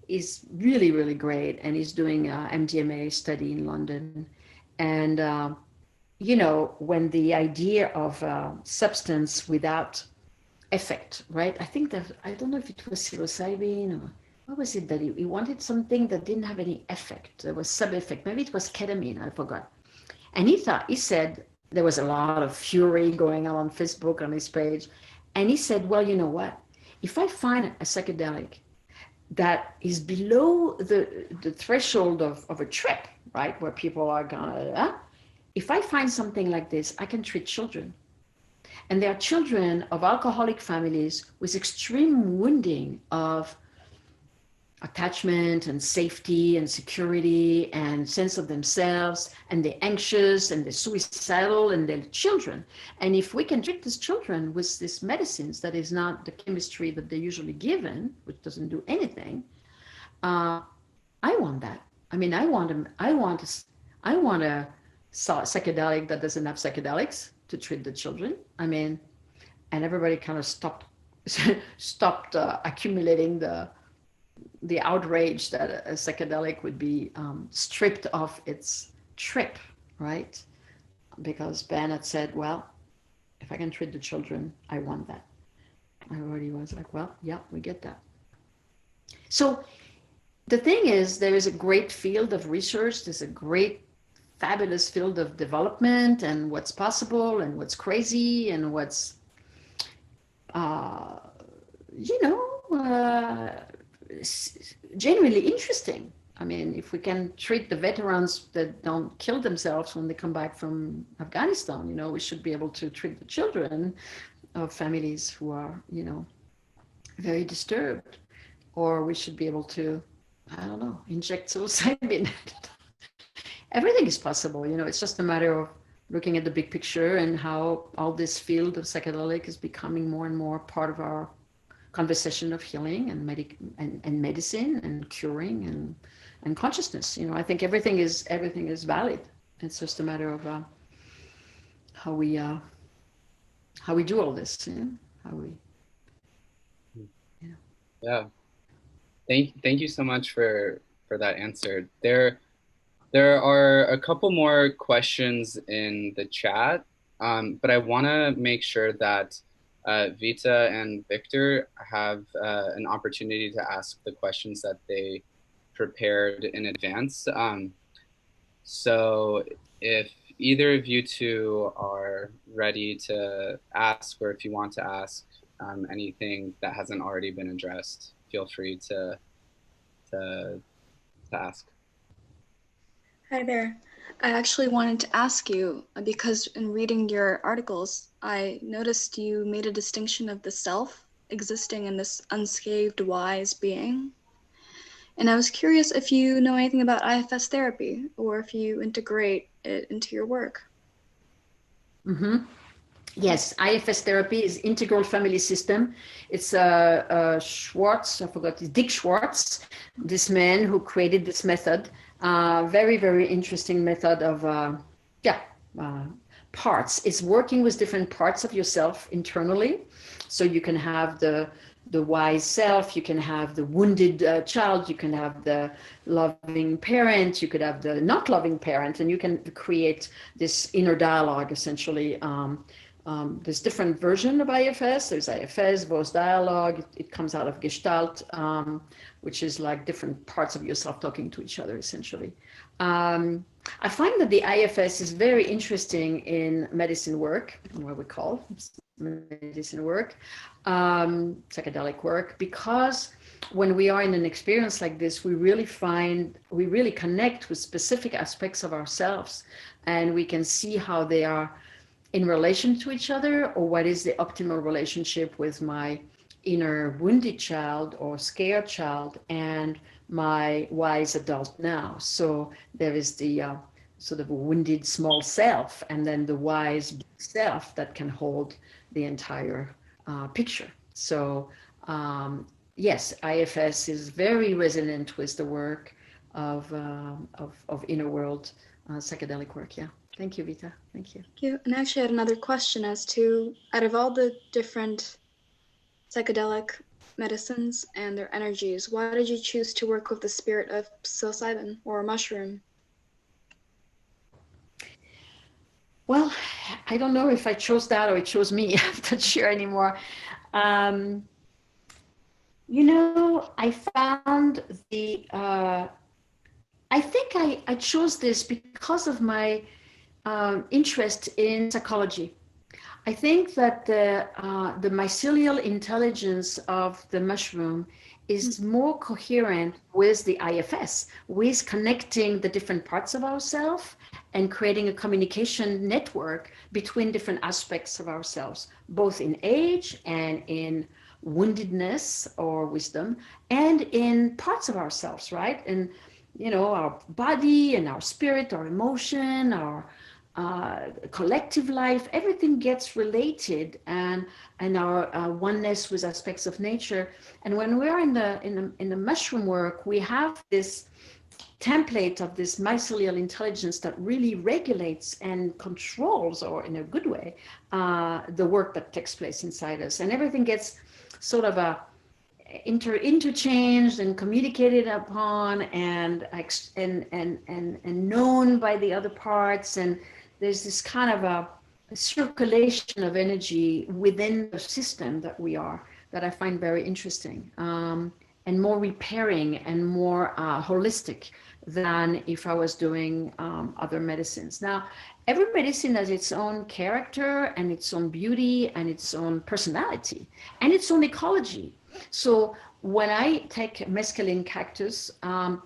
He's really, really great, and he's doing a MDMA study in London. And when the idea of substance without effect, right? I don't know if it was psilocybin or what was it that he wanted, something that didn't have any effect. There was sub effect. Maybe it was ketamine, I forgot. And he said, there was a lot of fury going on Facebook on his page. And he said, well, you know what? If I find a psychedelic that is below the threshold of a trip, right? Where people are gonna, if I find something like this, I can treat children. And there are children of alcoholic families with extreme wounding of attachment and safety and security and sense of themselves, and they're anxious and they're suicidal, and they're children. And if we can treat these children with these medicines that is not the chemistry that they're usually given, which doesn't do anything, I want that. I mean, I want a psychedelic that doesn't have psychedelics to treat the children. I mean, and everybody kind of stopped accumulating the outrage that a psychedelic would be stripped of its trip, right? Because Ben had said, well, if I can treat the children, I want that. Everybody was like, well, yeah, we get that. So the thing is, there is a great field of research. There's a great, fabulous field of development, and what's possible and what's crazy and what's, genuinely interesting. I mean, if we can treat the veterans that don't kill themselves when they come back from Afghanistan, we should be able to treat the children of families who are, very disturbed. Or we should be able to, I don't know, inject psilocybin. Everything is possible, it's just a matter of looking at the big picture and how all this field of psychedelic is becoming more and more part of our conversation of healing and medicine and curing and consciousness. I think everything is valid. It's just a matter of how we do all this. How we. Yeah. Thank you so much for that answer. There are a couple more questions in the chat, but I want to make sure that Vita and Victor have an opportunity to ask the questions that they prepared in advance. So if either of you two are ready to ask, or if you want to ask anything that hasn't already been addressed, feel free to ask. Hi there. I actually wanted to ask you, because in reading your articles, I noticed you made a distinction of the self existing in this unscathed, wise being. And I was curious if you know anything about IFS therapy, or if you integrate it into your work. Mm-hmm. Yes, IFS therapy is integral family system. It's Schwartz, I forgot, Dick Schwartz, this man who created this method. Very, very interesting method of parts. It's working with different parts of yourself internally. So you can have the the wise self, you can have the wounded child, you can have the loving parent, you could have the not loving parent, and you can create this inner dialogue essentially. There's different version of IFS. There's IFS, voice dialogue. It comes out of Gestalt, which is like different parts of yourself talking to each other essentially. I find that the IFS is very interesting in medicine work, what we call medicine work, psychedelic work, because when we are in an experience like this, we really connect with specific aspects of ourselves, and we can see how they are in relation to each other, or what is the optimal relationship with my inner wounded child or scared child and my wise adult now. So there is the sort of a wounded small self, and then the wise self that can hold the entire picture. So yes, IFS is very resonant with the work of inner world psychedelic work. Yeah. Thank you, Vita. Thank you. Thank you. And I actually had another question as to, out of all the different psychedelic medicines and their energies, why did you choose to work with the spirit of psilocybin or mushroom? Well, I don't know if I chose that or it chose me. I'm not sure anymore. I found I think I chose this because of my interest in psychology. I think that the mycelial intelligence of the mushroom is more coherent with the IFS, with connecting the different parts of ourselves and creating a communication network between different aspects of ourselves, both in age and in woundedness or wisdom, and in parts of ourselves, right? And, our body and our spirit, our emotion, our collective life, everything gets related, and our oneness with aspects of nature. And when we're in the mushroom work, we have this template of this mycelial intelligence that really regulates and controls, or in a good way, the work that takes place inside us, and everything gets sort of interchanged and communicated upon, and known by the other parts, and there's this kind of a circulation of energy within the system that I find very interesting, and more repairing and more holistic than if I was doing other medicines. Now, every medicine has its own character and its own beauty and its own personality and its own ecology. So when I take mescaline cactus, I'm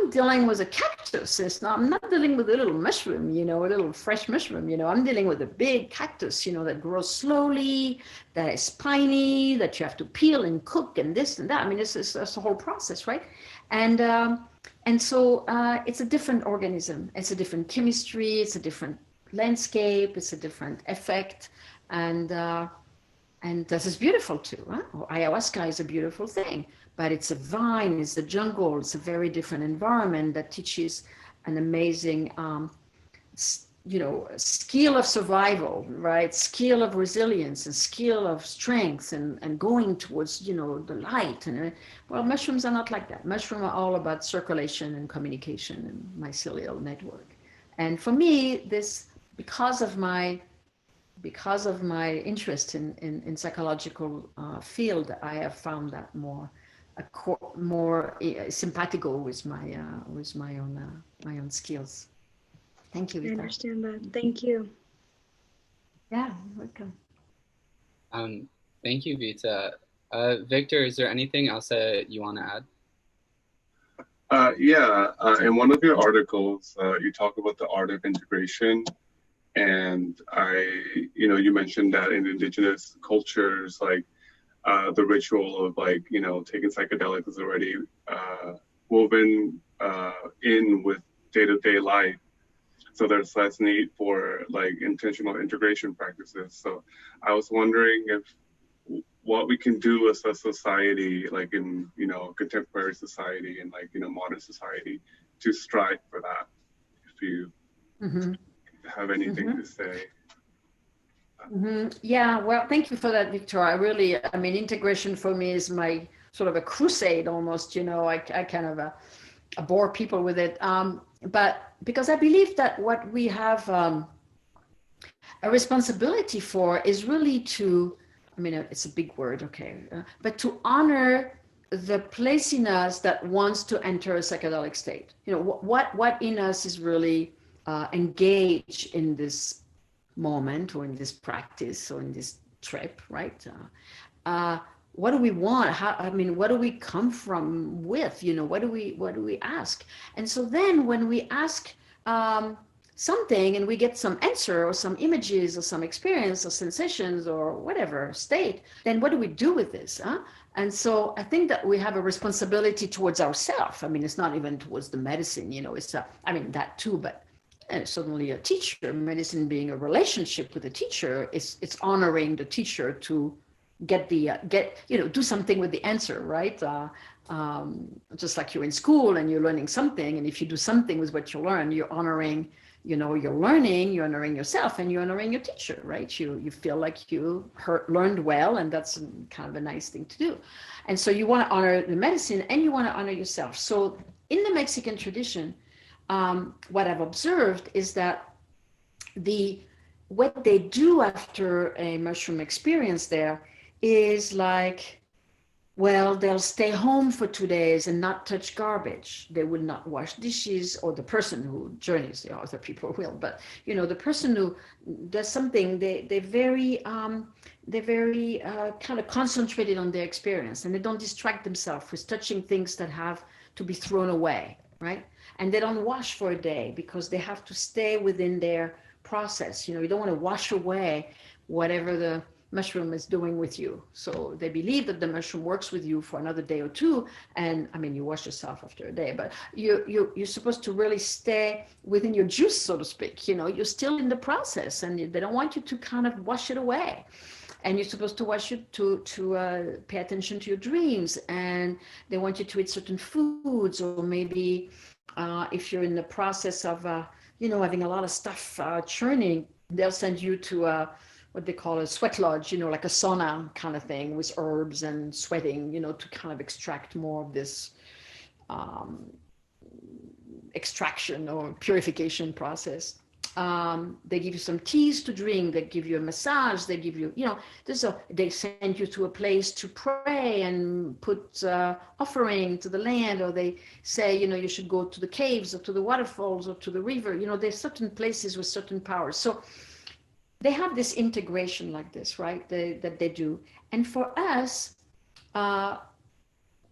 dealing with a cactus. I'm not dealing with a little mushroom, a little fresh mushroom. I'm dealing with a big cactus, that grows slowly, that is spiny, that you have to peel and cook and this and that. I mean, it's a whole process, right? And so it's a different organism. It's a different chemistry. It's a different landscape. It's a different effect. And this is beautiful too. Huh? Ayahuasca is a beautiful thing, but it's a vine, it's a jungle, it's a very different environment that teaches an amazing, skill of survival, right? Skill of resilience and skill of strength and going towards, the light. And well, mushrooms are not like that. Mushrooms are all about circulation and communication and mycelial network. And for me, this, because of my interest in psychological field, I have found that more simpatico with my own skills. Thank you, Vita. I understand that. Thank you. Yeah, welcome. Thank you, Vita. Victor, is there anything else that you want to add? In one of your articles, you talk about the art of integration. And you mentioned that in indigenous cultures, like the ritual of taking psychedelics is already woven in with day-to-day life. So there's less need for intentional integration practices. So I was wondering if what we can do as a society, in contemporary society and modern society, to strive for that. If you have anything to say. Yeah, well, thank you for that, Victor. I mean, integration for me is my sort of a crusade almost, I kind of bore people with it. But because I believe that what we have a responsibility for is really to, I mean, it's a big word, okay, but to honor the place in us that wants to enter a psychedelic state. What in us is really engaged in this moment or in this practice or in this trip, right? What do we want? What do we come from with? What do we ask? And so then when we ask something and we get some answer or some images or some experience or sensations or whatever state, then what do we do with this? And so I think that we have a responsibility towards ourselves. I mean, it's not even towards the medicine, it's that too, but certainly a teacher, medicine being a relationship with a teacher, it's honoring the teacher to do something with the answer, right? Just like you're in school and you're learning something, and if you do something with what you learn, you're honoring, you're learning, you're honoring yourself, and you're honoring your teacher, right? You feel like you learned well, and that's kind of a nice thing to do. And so you want to honor the medicine and you want to honor yourself. So in the Mexican tradition, what I've observed is that what they do after a mushroom experience there is like, well, they'll stay home for 2 days and not touch garbage. They will not wash dishes, or the person who journeys, other people will, but the person who does something, they're very kind of concentrated on their experience, and they don't distract themselves with touching things that have to be thrown away, right? And they don't wash for a day because they have to stay within their process. You don't want to wash away whatever the mushroom is doing with you. So they believe that the mushroom works with you for another day or two. And I mean, you wash yourself after a day, but you're supposed to really stay within your juice, so to speak. You're still in the process, and they don't want you to kind of wash it away. And you're supposed to wash it to pay attention to your dreams, and they want you to eat certain foods, or maybe if you're in the process of having a lot of stuff churning, they'll send you to what they call a sweat lodge, like a sauna kind of thing with herbs and sweating, to kind of extract more of this extraction or purification process. They give you some teas to drink, they give you a massage, they give you, they send you to a place to pray and put offering to the land, or they say, you should go to the caves or to the waterfalls or to the river. There's certain places with certain powers. So they have this integration like this, right? That they do. And for us,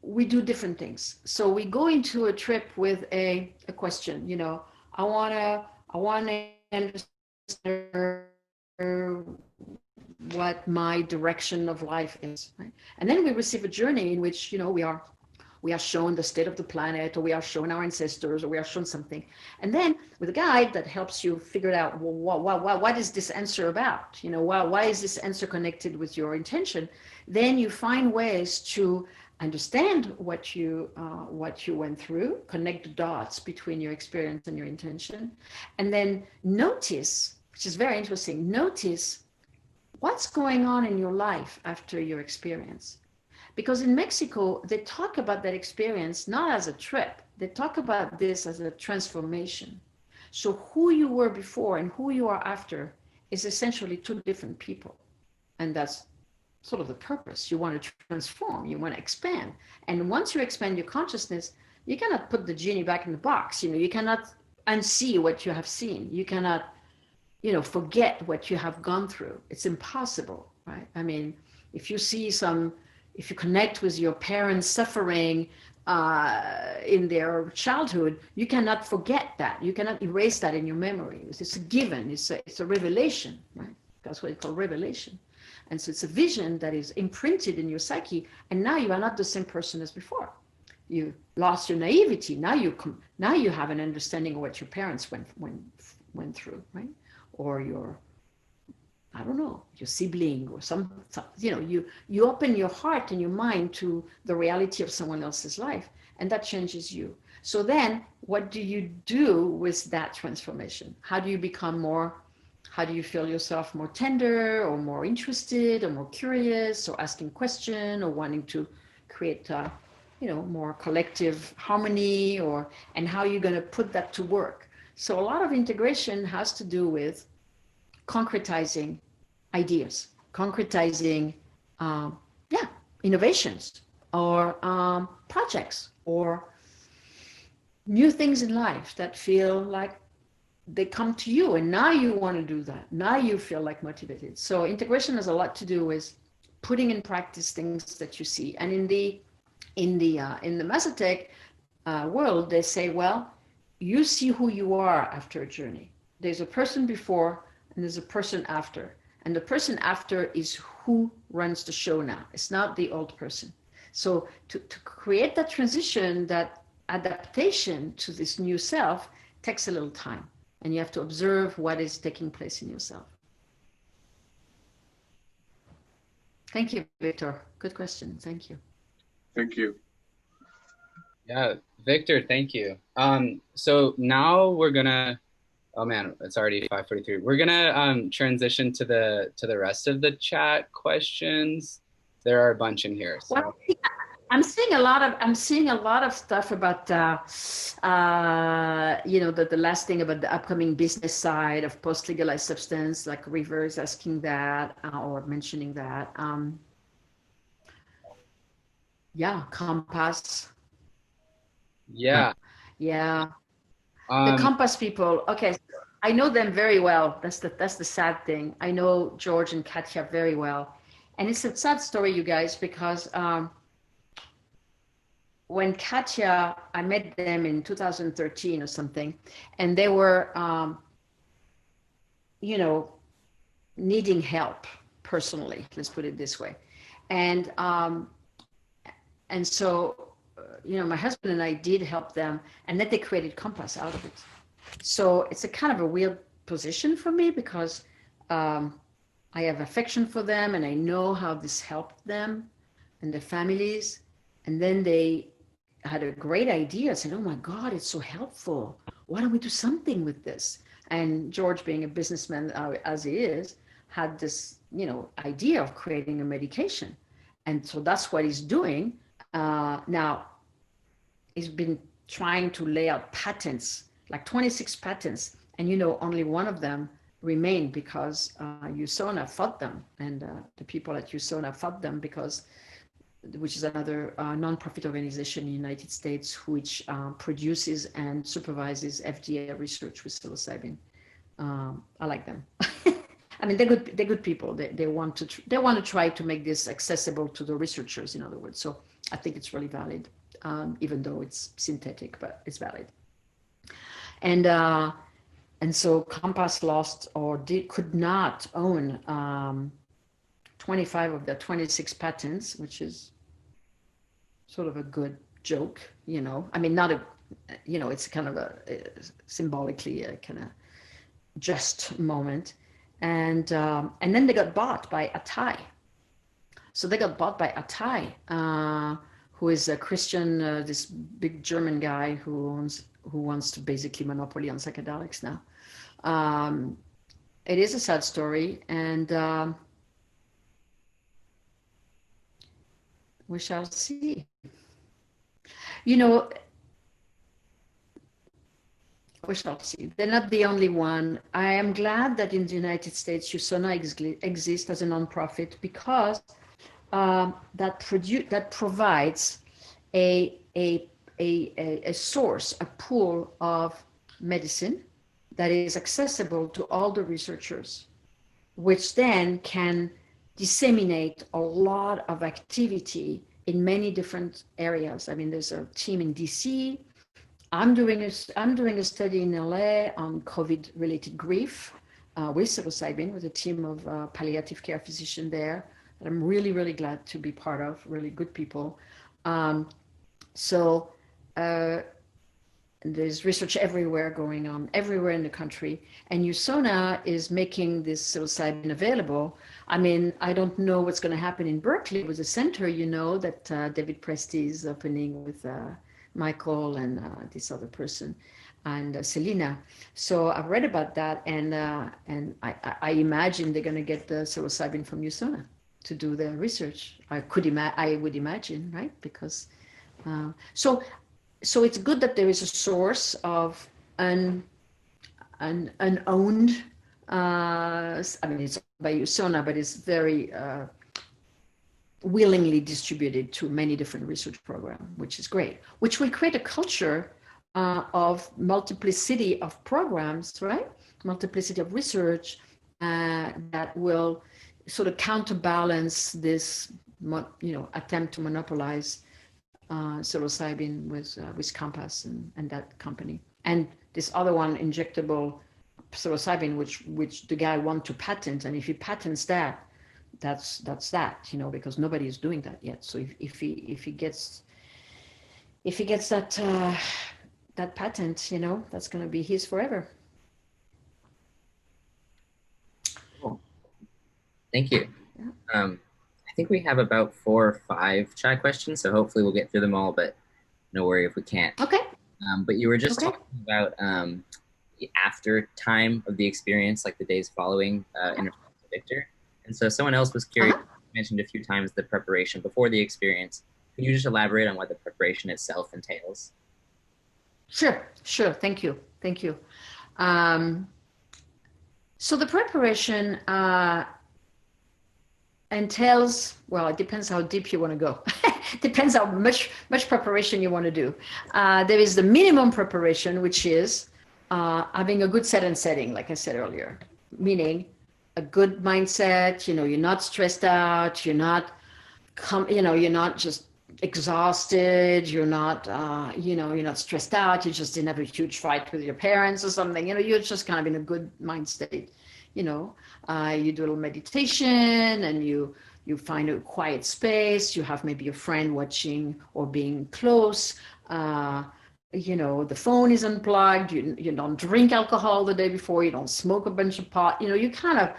we do different things. So we go into a trip with a question, I want to understand what my direction of life is, right? And then we receive a journey in which, we are shown the state of the planet, or we are shown our ancestors, or we are shown something. And then with a guide that helps you figure out, well, what is this answer about? Why is this answer connected with your intention? Then you find ways to understand what you went through, connect the dots between your experience and your intention, and then notice, which is very interesting, notice what's going on in your life after your experience. Because in Mexico, they talk about that experience not as a trip. They talk about this as a transformation. So who you were before and who you are after is essentially two different people. And that's sort of the purpose. You want to transform, you want to expand. And once you expand your consciousness, you cannot put the genie back in the box. You cannot unsee what you have seen. You cannot, forget what you have gone through. It's impossible, right? I mean, if you connect with your parents suffering in their childhood, you cannot forget that. You cannot erase that in your memory. It's a given. It's a revelation, right? That's what it's called, revelation. And so it's a vision that is imprinted in your psyche. And now you are not the same person as before. You lost your naivety. Now you have an understanding of what your parents went through, right? Or your sibling or some you open your heart and your mind to the reality of someone else's life, and that changes you. So then what do you do with that transformation? How do you become more How do you feel yourself more tender or more interested or more curious or asking question or wanting to create, more collective harmony, and how you're going to put that to work. So a lot of integration has to do with concretizing ideas, concretizing, innovations or projects or new things in life that feel like they come to you, and now you want to do that. Now you feel like motivated. So integration has a lot to do with putting in practice things that you see. And in the Mazatec world, they say, well, you see who you are after a journey. There's a person before and there's a person after. And the person after is who runs the show now. It's not the old person. So to create that transition, that adaptation to this new self takes a little time. And you have to observe what is taking place in yourself. Thank you, Victor. Good question. Thank you. Thank you. Yeah, Victor, thank you. So now we're gonna, oh man, it's already 5:43. We're gonna transition to the rest of the chat questions. There are a bunch in here. So. Well, I'm seeing a lot of stuff about the last thing about the upcoming business side of post-legalized substance, like River is asking that or mentioning that. Compass. Yeah. Yeah. The Compass people. Okay, I know them very well. That's the sad thing. I know George and Katya very well, and it's a sad story, you guys, because when Katya, I met them in 2013 or something, and they were, needing help personally. Let's put it this way, and so. My husband and I did help them, and then they created Compass out of it. So it's a kind of a weird position for me because I have affection for them and I know how this helped them and their families. And then they had a great idea, said, oh my God, it's so helpful. Why don't we do something with this? And George, being a businessman as he is, had this, idea of creating a medication. And so that's what he's doing. Now, he's been trying to lay out patents, like 26 patents, and only one of them remained because USONA fought them, and the people at USONA fought them which is another nonprofit organization in the United States which produces and supervises FDA research with psilocybin. I like them. I mean, they're good people. They want to try to make this accessible to the researchers, in other words. So I think it's really valid. Even though it's synthetic, but it's valid. And so Compass lost could not own 25 of the 26 patents, which is sort of a good joke, I mean, not it's kind of symbolically a kind of just moment. And then they got bought by Atai. So they got bought by Atai, who is a Christian, this big German guy who wants to basically monopoly on psychedelics now. It is a sad story, and we shall see. We shall see. They're not the only one. I am glad that in the United States, USONA exists as a nonprofit because that provides a source, a pool of medicine that is accessible to all the researchers, which then can disseminate a lot of activity in many different areas. I mean, there's a team in DC. I'm doing a study in LA on COVID-related grief with psilocybin, with a team of palliative care physicians there that I'm really, really glad to be part of, really good people. So there's research everywhere going on, everywhere in the country. And USONA is making this psilocybin available. I mean, I don't know what's going to happen in Berkeley with the center, that David Presti is opening with Michael and this other person. and Selena. So I've read about that, and I imagine they're going to get the psilocybin from USONA to do their research. I would imagine, right? Because so it's good that there is a source of an unowned. I mean, it's by USONA, but it's very willingly distributed to many different research programs, which is great. Which will create a culture of multiplicity of programs, right? Multiplicity of research that will sort of counterbalance this, attempt to monopolize psilocybin with Compass and that company, and this other one, injectable psilocybin, which the guy wants to patent, and if he patents that, that's that, because nobody is doing that yet. So if he gets that patent, that's going to be his forever. Cool. Thank you. Yeah. I think we have about 4 or 5 chat questions, so hopefully we'll get through them all, but no worry if we can't. Okay. But you were just talking about the after time of the experience, like the days following interview with Victor. And so someone else was curious, mentioned a few times the preparation before the experience. Can you just elaborate on what the preparation itself entails? Sure. Thank you. So the preparation entails, well, it depends how deep you want to go. Depends how much preparation you want to do. There is the minimum preparation, which is having a good set and setting, like I said earlier, meaning a good mindset. You're not stressed out. You're not just exhausted. You're not stressed out. You just didn't have a huge fight with your parents or something. You're just kind of in a good mind state. You do a little meditation, and you find a quiet space. You have maybe a friend watching or being close. The phone is unplugged. You don't drink alcohol the day before. You don't smoke a bunch of pot. You kind of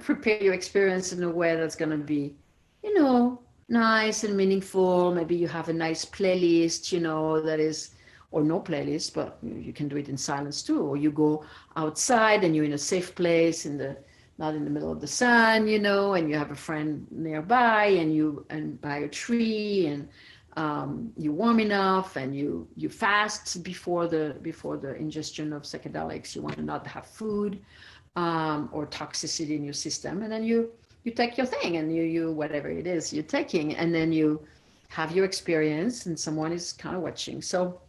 prepare your experience in a way that's going to be, nice and meaningful. Maybe you have a nice playlist, that is, or no playlist, but you can do it in silence too. Or you go outside and you're in a safe place, not in the middle of the sun, and you have a friend nearby, and by a tree, and you're warm enough, and you fast before the ingestion of psychedelics. You want to not have food or toxicity in your system, and then you take your thing, and you whatever it is you're taking, and then you have your experience, and someone is kind of watching. So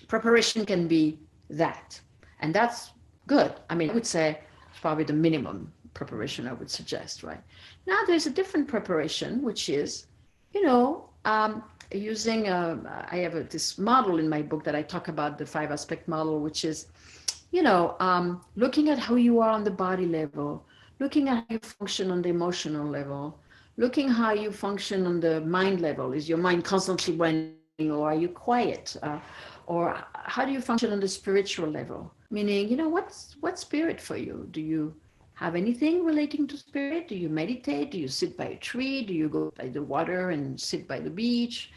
preparation can be that, and that's good. I mean, I would say it's probably the minimum preparation I would suggest, right? Now there's a different preparation, which is, using I have this model in my book that I talk about, the 5-aspect model, which is, looking at how you are on the body level, looking at how you function on the emotional level, looking how you function on the mind level. Is your mind constantly running, or are you quiet? Or how do you function on the spiritual level? Meaning, what's spirit for you? Do you have anything relating to spirit? Do you meditate? Do you sit by a tree? Do you go by the water and sit by the beach?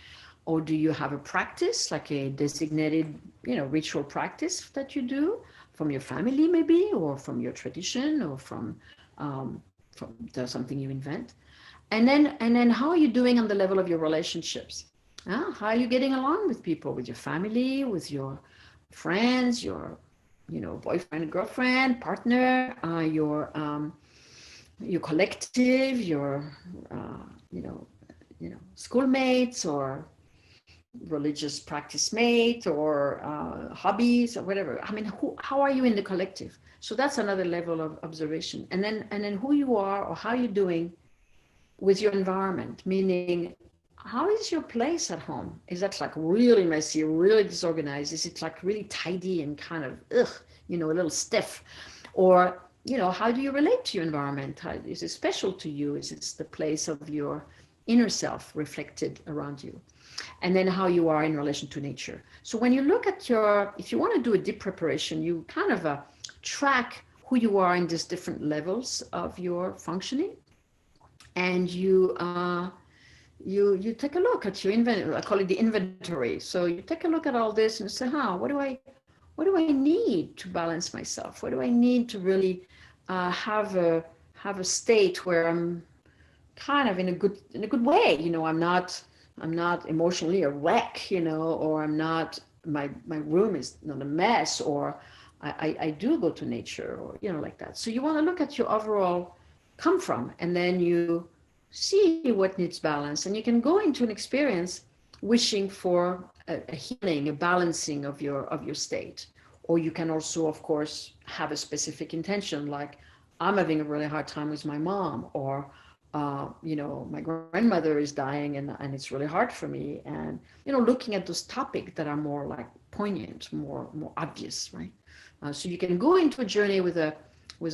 Or do you have a practice, like a designated, ritual practice that you do from your family maybe, or from your tradition, or from something you invent? And then how are you doing on the level of your relationships? How are you getting along with people, with your family, with your friends, your boyfriend, girlfriend, partner, your collective, your schoolmates, or religious practice mate, or hobbies, or whatever. I mean, how are you in the collective? So that's another level of observation. And then who you are, or how you're doing with your environment, meaning, how is your place at home? Is that like really messy, really disorganized? Is it like really tidy and kind of, a little stiff? Or, how do you relate to your environment? Is it special to you? Is it the place of your inner self reflected around you? And then how you are in relation to nature. So when you look at if you want to do a deep preparation, you kind of track who you are in these different levels of your functioning. And you take a look at your inventory. I call it the inventory. So you take a look at all this and say, what what do I need to balance myself? What do I need to really have a state where I'm kind of in a good way? You know, I'm not emotionally a wreck, you know, or I'm not, my room is not a mess, or I do go to nature, or, you know, like that. So you want to look at your overall come from, and then you see what needs balance. And you can go into an experience wishing for a healing, a balancing of your state. Or you can also, of course, have a specific intention, like I'm having a really hard time with my mom, or you know, my grandmother is dying, and it's really hard for me. And, you know, looking at those topics that are more like poignant, more obvious, right? So you can go into a journey with a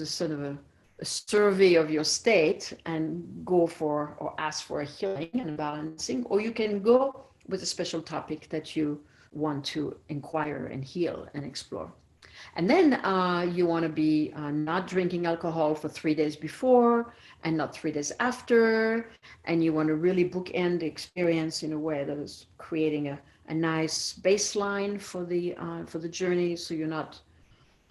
sort of a survey of your state and go for or ask for a healing and a balancing, or you can go with a special topic that you want to inquire and heal and explore. And then you want to be not drinking alcohol for 3 days before and not 3 days after. And you want to really bookend the experience in a way that is creating a nice baseline for the journey. So you're not,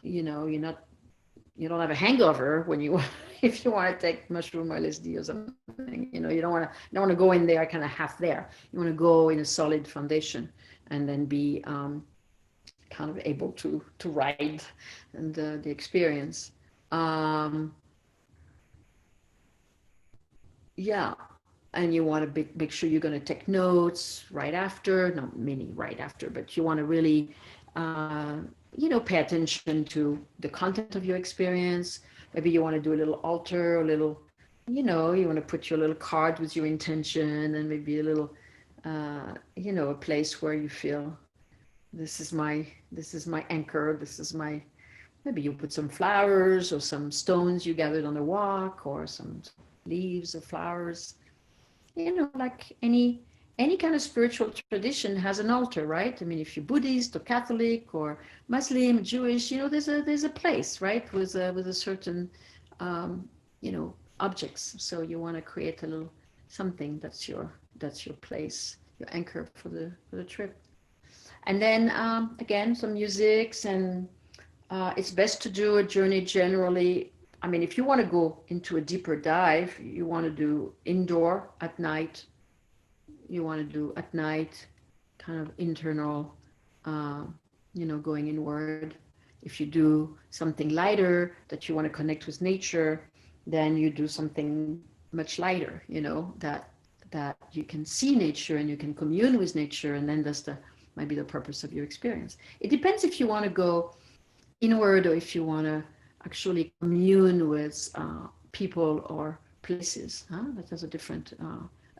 you know, you don't have a hangover when you if you want to take mushroom or LSD or something. You know, you don't want to go in there kind of half there. You want to go in a solid foundation, and then be kind of able to ride and the experience. Yeah, and you want to make sure you're going to take notes right after, not many right after, but you want to really, uh, you know, pay attention to the content of your experience. Maybe you want to do a little altar, a little, you know, you want to put your little card with your intention, and maybe a little, you know, a place where you feel this is my anchor. This is my, maybe you put some flowers or some stones you gathered on a walk, or some leaves or flowers. You know, like any kind of spiritual tradition has an altar, right? I mean, if you're Buddhist or Catholic or Muslim, Jewish, you know, there's a place, right, with a certain you know, objects. So you want to create a little something that's your place, your anchor for the trip. And then again, some musics, and it's best to do a journey generally. I mean, if you want to go into a deeper dive, you want to do indoor at night. You want to do at night, kind of internal, uh, you know, going inward. If you do something lighter that you want to connect with nature, then you do something much lighter, you know, that you can see nature and you can commune with nature, and then that's the might be the purpose of your experience. It depends if you want to go inward, or if you want to actually commune with people or places. Huh? That has a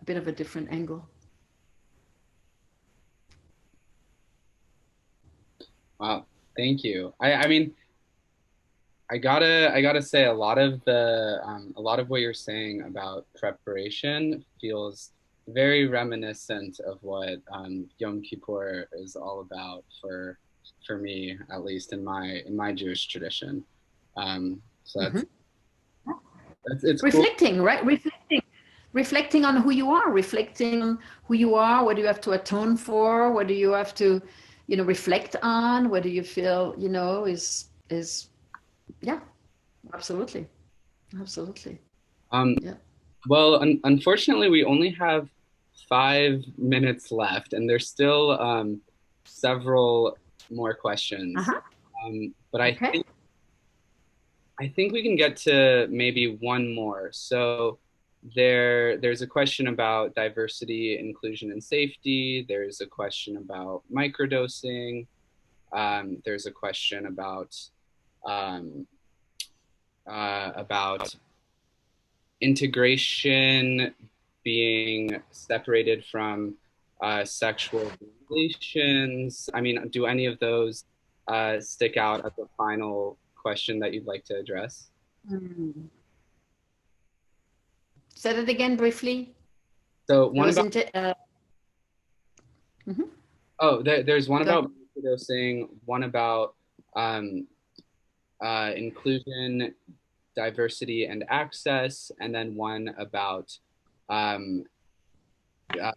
bit of a different angle. Wow, thank you. I mean, I gotta say, a lot of what you're saying about preparation feels very reminiscent of what Yom Kippur is all about for me, at least in my Jewish tradition. So that's it's cool. Reflecting, right? Reflecting on who you are, reflecting on who you are. What do you have to atone for? What do you have to, you know, reflect on? What do you feel, you know, is yeah, absolutely, absolutely. Yeah. Well, unfortunately, we only have 5 minutes left, and there's still several more questions. Uh-huh. But Okay. I think we can get to maybe one more. So there's a question about diversity, inclusion, and safety. There's a question about microdosing. There's a question um, about integration being separated from sexual relations. I mean, do any of those stick out as a final question that you'd like to address? Mm. Say that again briefly. So There one about wasn't it. Mhm. oh, there's one Go about microdosing, one about um, inclusion, diversity, and access, and then one about um, uh,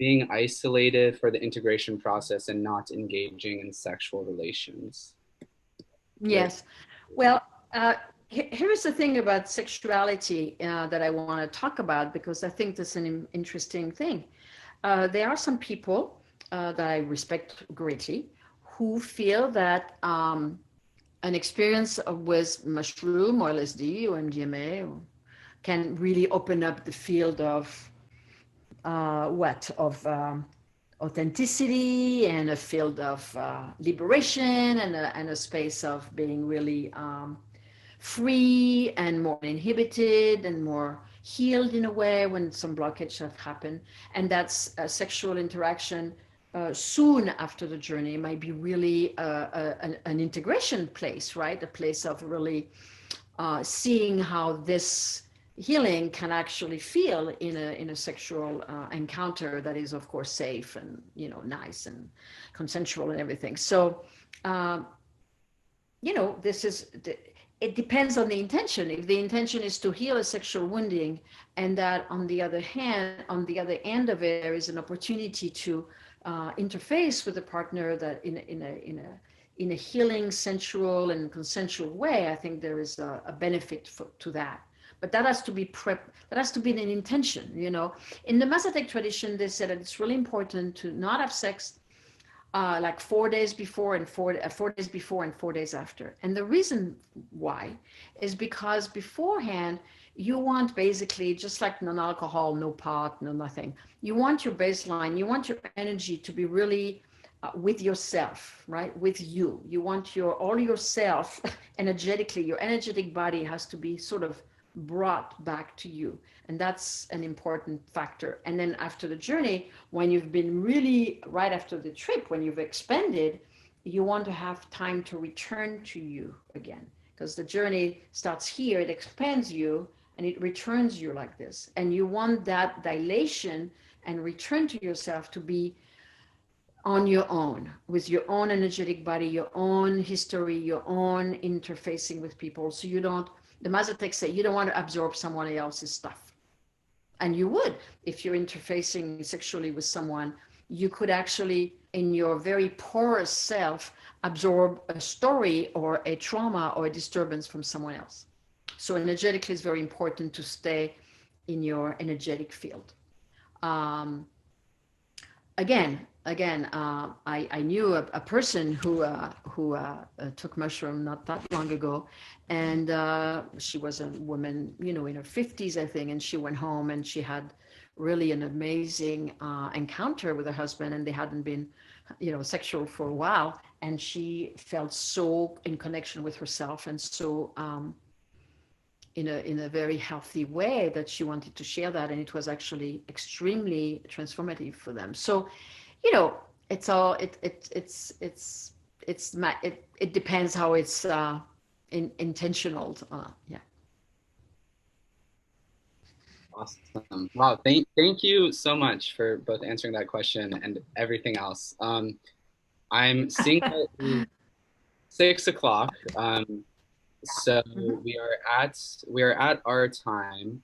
being isolated for the integration process and not engaging in sexual relations. Yes. Well, here's the thing about sexuality that I want to talk about, because I think that's an interesting thing. There are some people that I respect greatly who feel that an experience with mushroom or LSD or MDMA can really open up the field of authenticity, and a field of liberation, and a space of being really free and more inhibited and more healed in a way when some blockage have happened. And that's sexual interaction soon after the journey might be really an integration place, right? A place of really seeing how this healing can actually feel in a sexual encounter that is, of course, safe and, you know, nice and consensual and everything. So, you know, it depends on the intention. If the intention is to heal a sexual wounding, and that on the other end of it, there is an opportunity to interface with a partner that in a healing, sensual, and consensual way, I think there is a benefit to that. But that has to be that has to be an intention, you know. In the Mazatec tradition, they said that it's really important to not have sex like 4 days before and 4 days before and 4 days after. And the reason why is because beforehand, you want basically just like non-alcohol, no pot, no nothing. You want your baseline, you want your energy to be really with yourself, right? With you. You want all yourself energetically, your energetic body has to be sort of brought back to you. And that's an important factor. And then after the journey, when you've been really, right after the trip, when you've expanded, you want to have time to return to you again, because the journey starts here, it expands you and it returns you like this. And you want that dilation and return to yourself to be on your own, with your own energetic body, your own history, your own interfacing with people. So you don't, the Mazatecs say, you don't want to absorb someone else's stuff. And you would, if you're interfacing sexually with someone, you could actually, in your very porous self, absorb a story or a trauma or a disturbance from someone else. So energetically, it's very important to stay in your energetic field. I knew a person who took mushroom not that long ago, and she was a woman, you know, in her 50s, I think, and she went home and she had really an amazing encounter with her husband, and they hadn't been, you know, sexual for a while, and she felt so in connection with herself and so in a very healthy way that she wanted to share that, and it was actually extremely transformative for them. So, you know, it's all it depends how it's intentional. Yeah. Awesome. Wow. Thank you so much for both answering that question and everything else. I'm seeing that it's 6 o'clock. So we are at our time.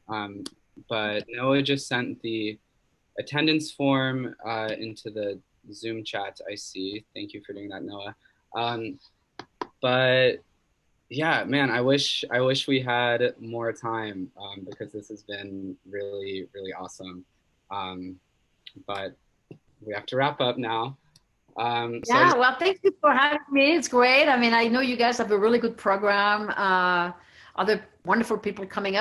But Noah just sent the attendance form into the Zoom chat, I see. Thank you for doing that, Noah. But yeah, man, I wish we had more time because this has been really, really awesome. But we have to wrap up now. Well, thank you for having me. It's great. I mean, I know you guys have a really good program. Other wonderful people coming up.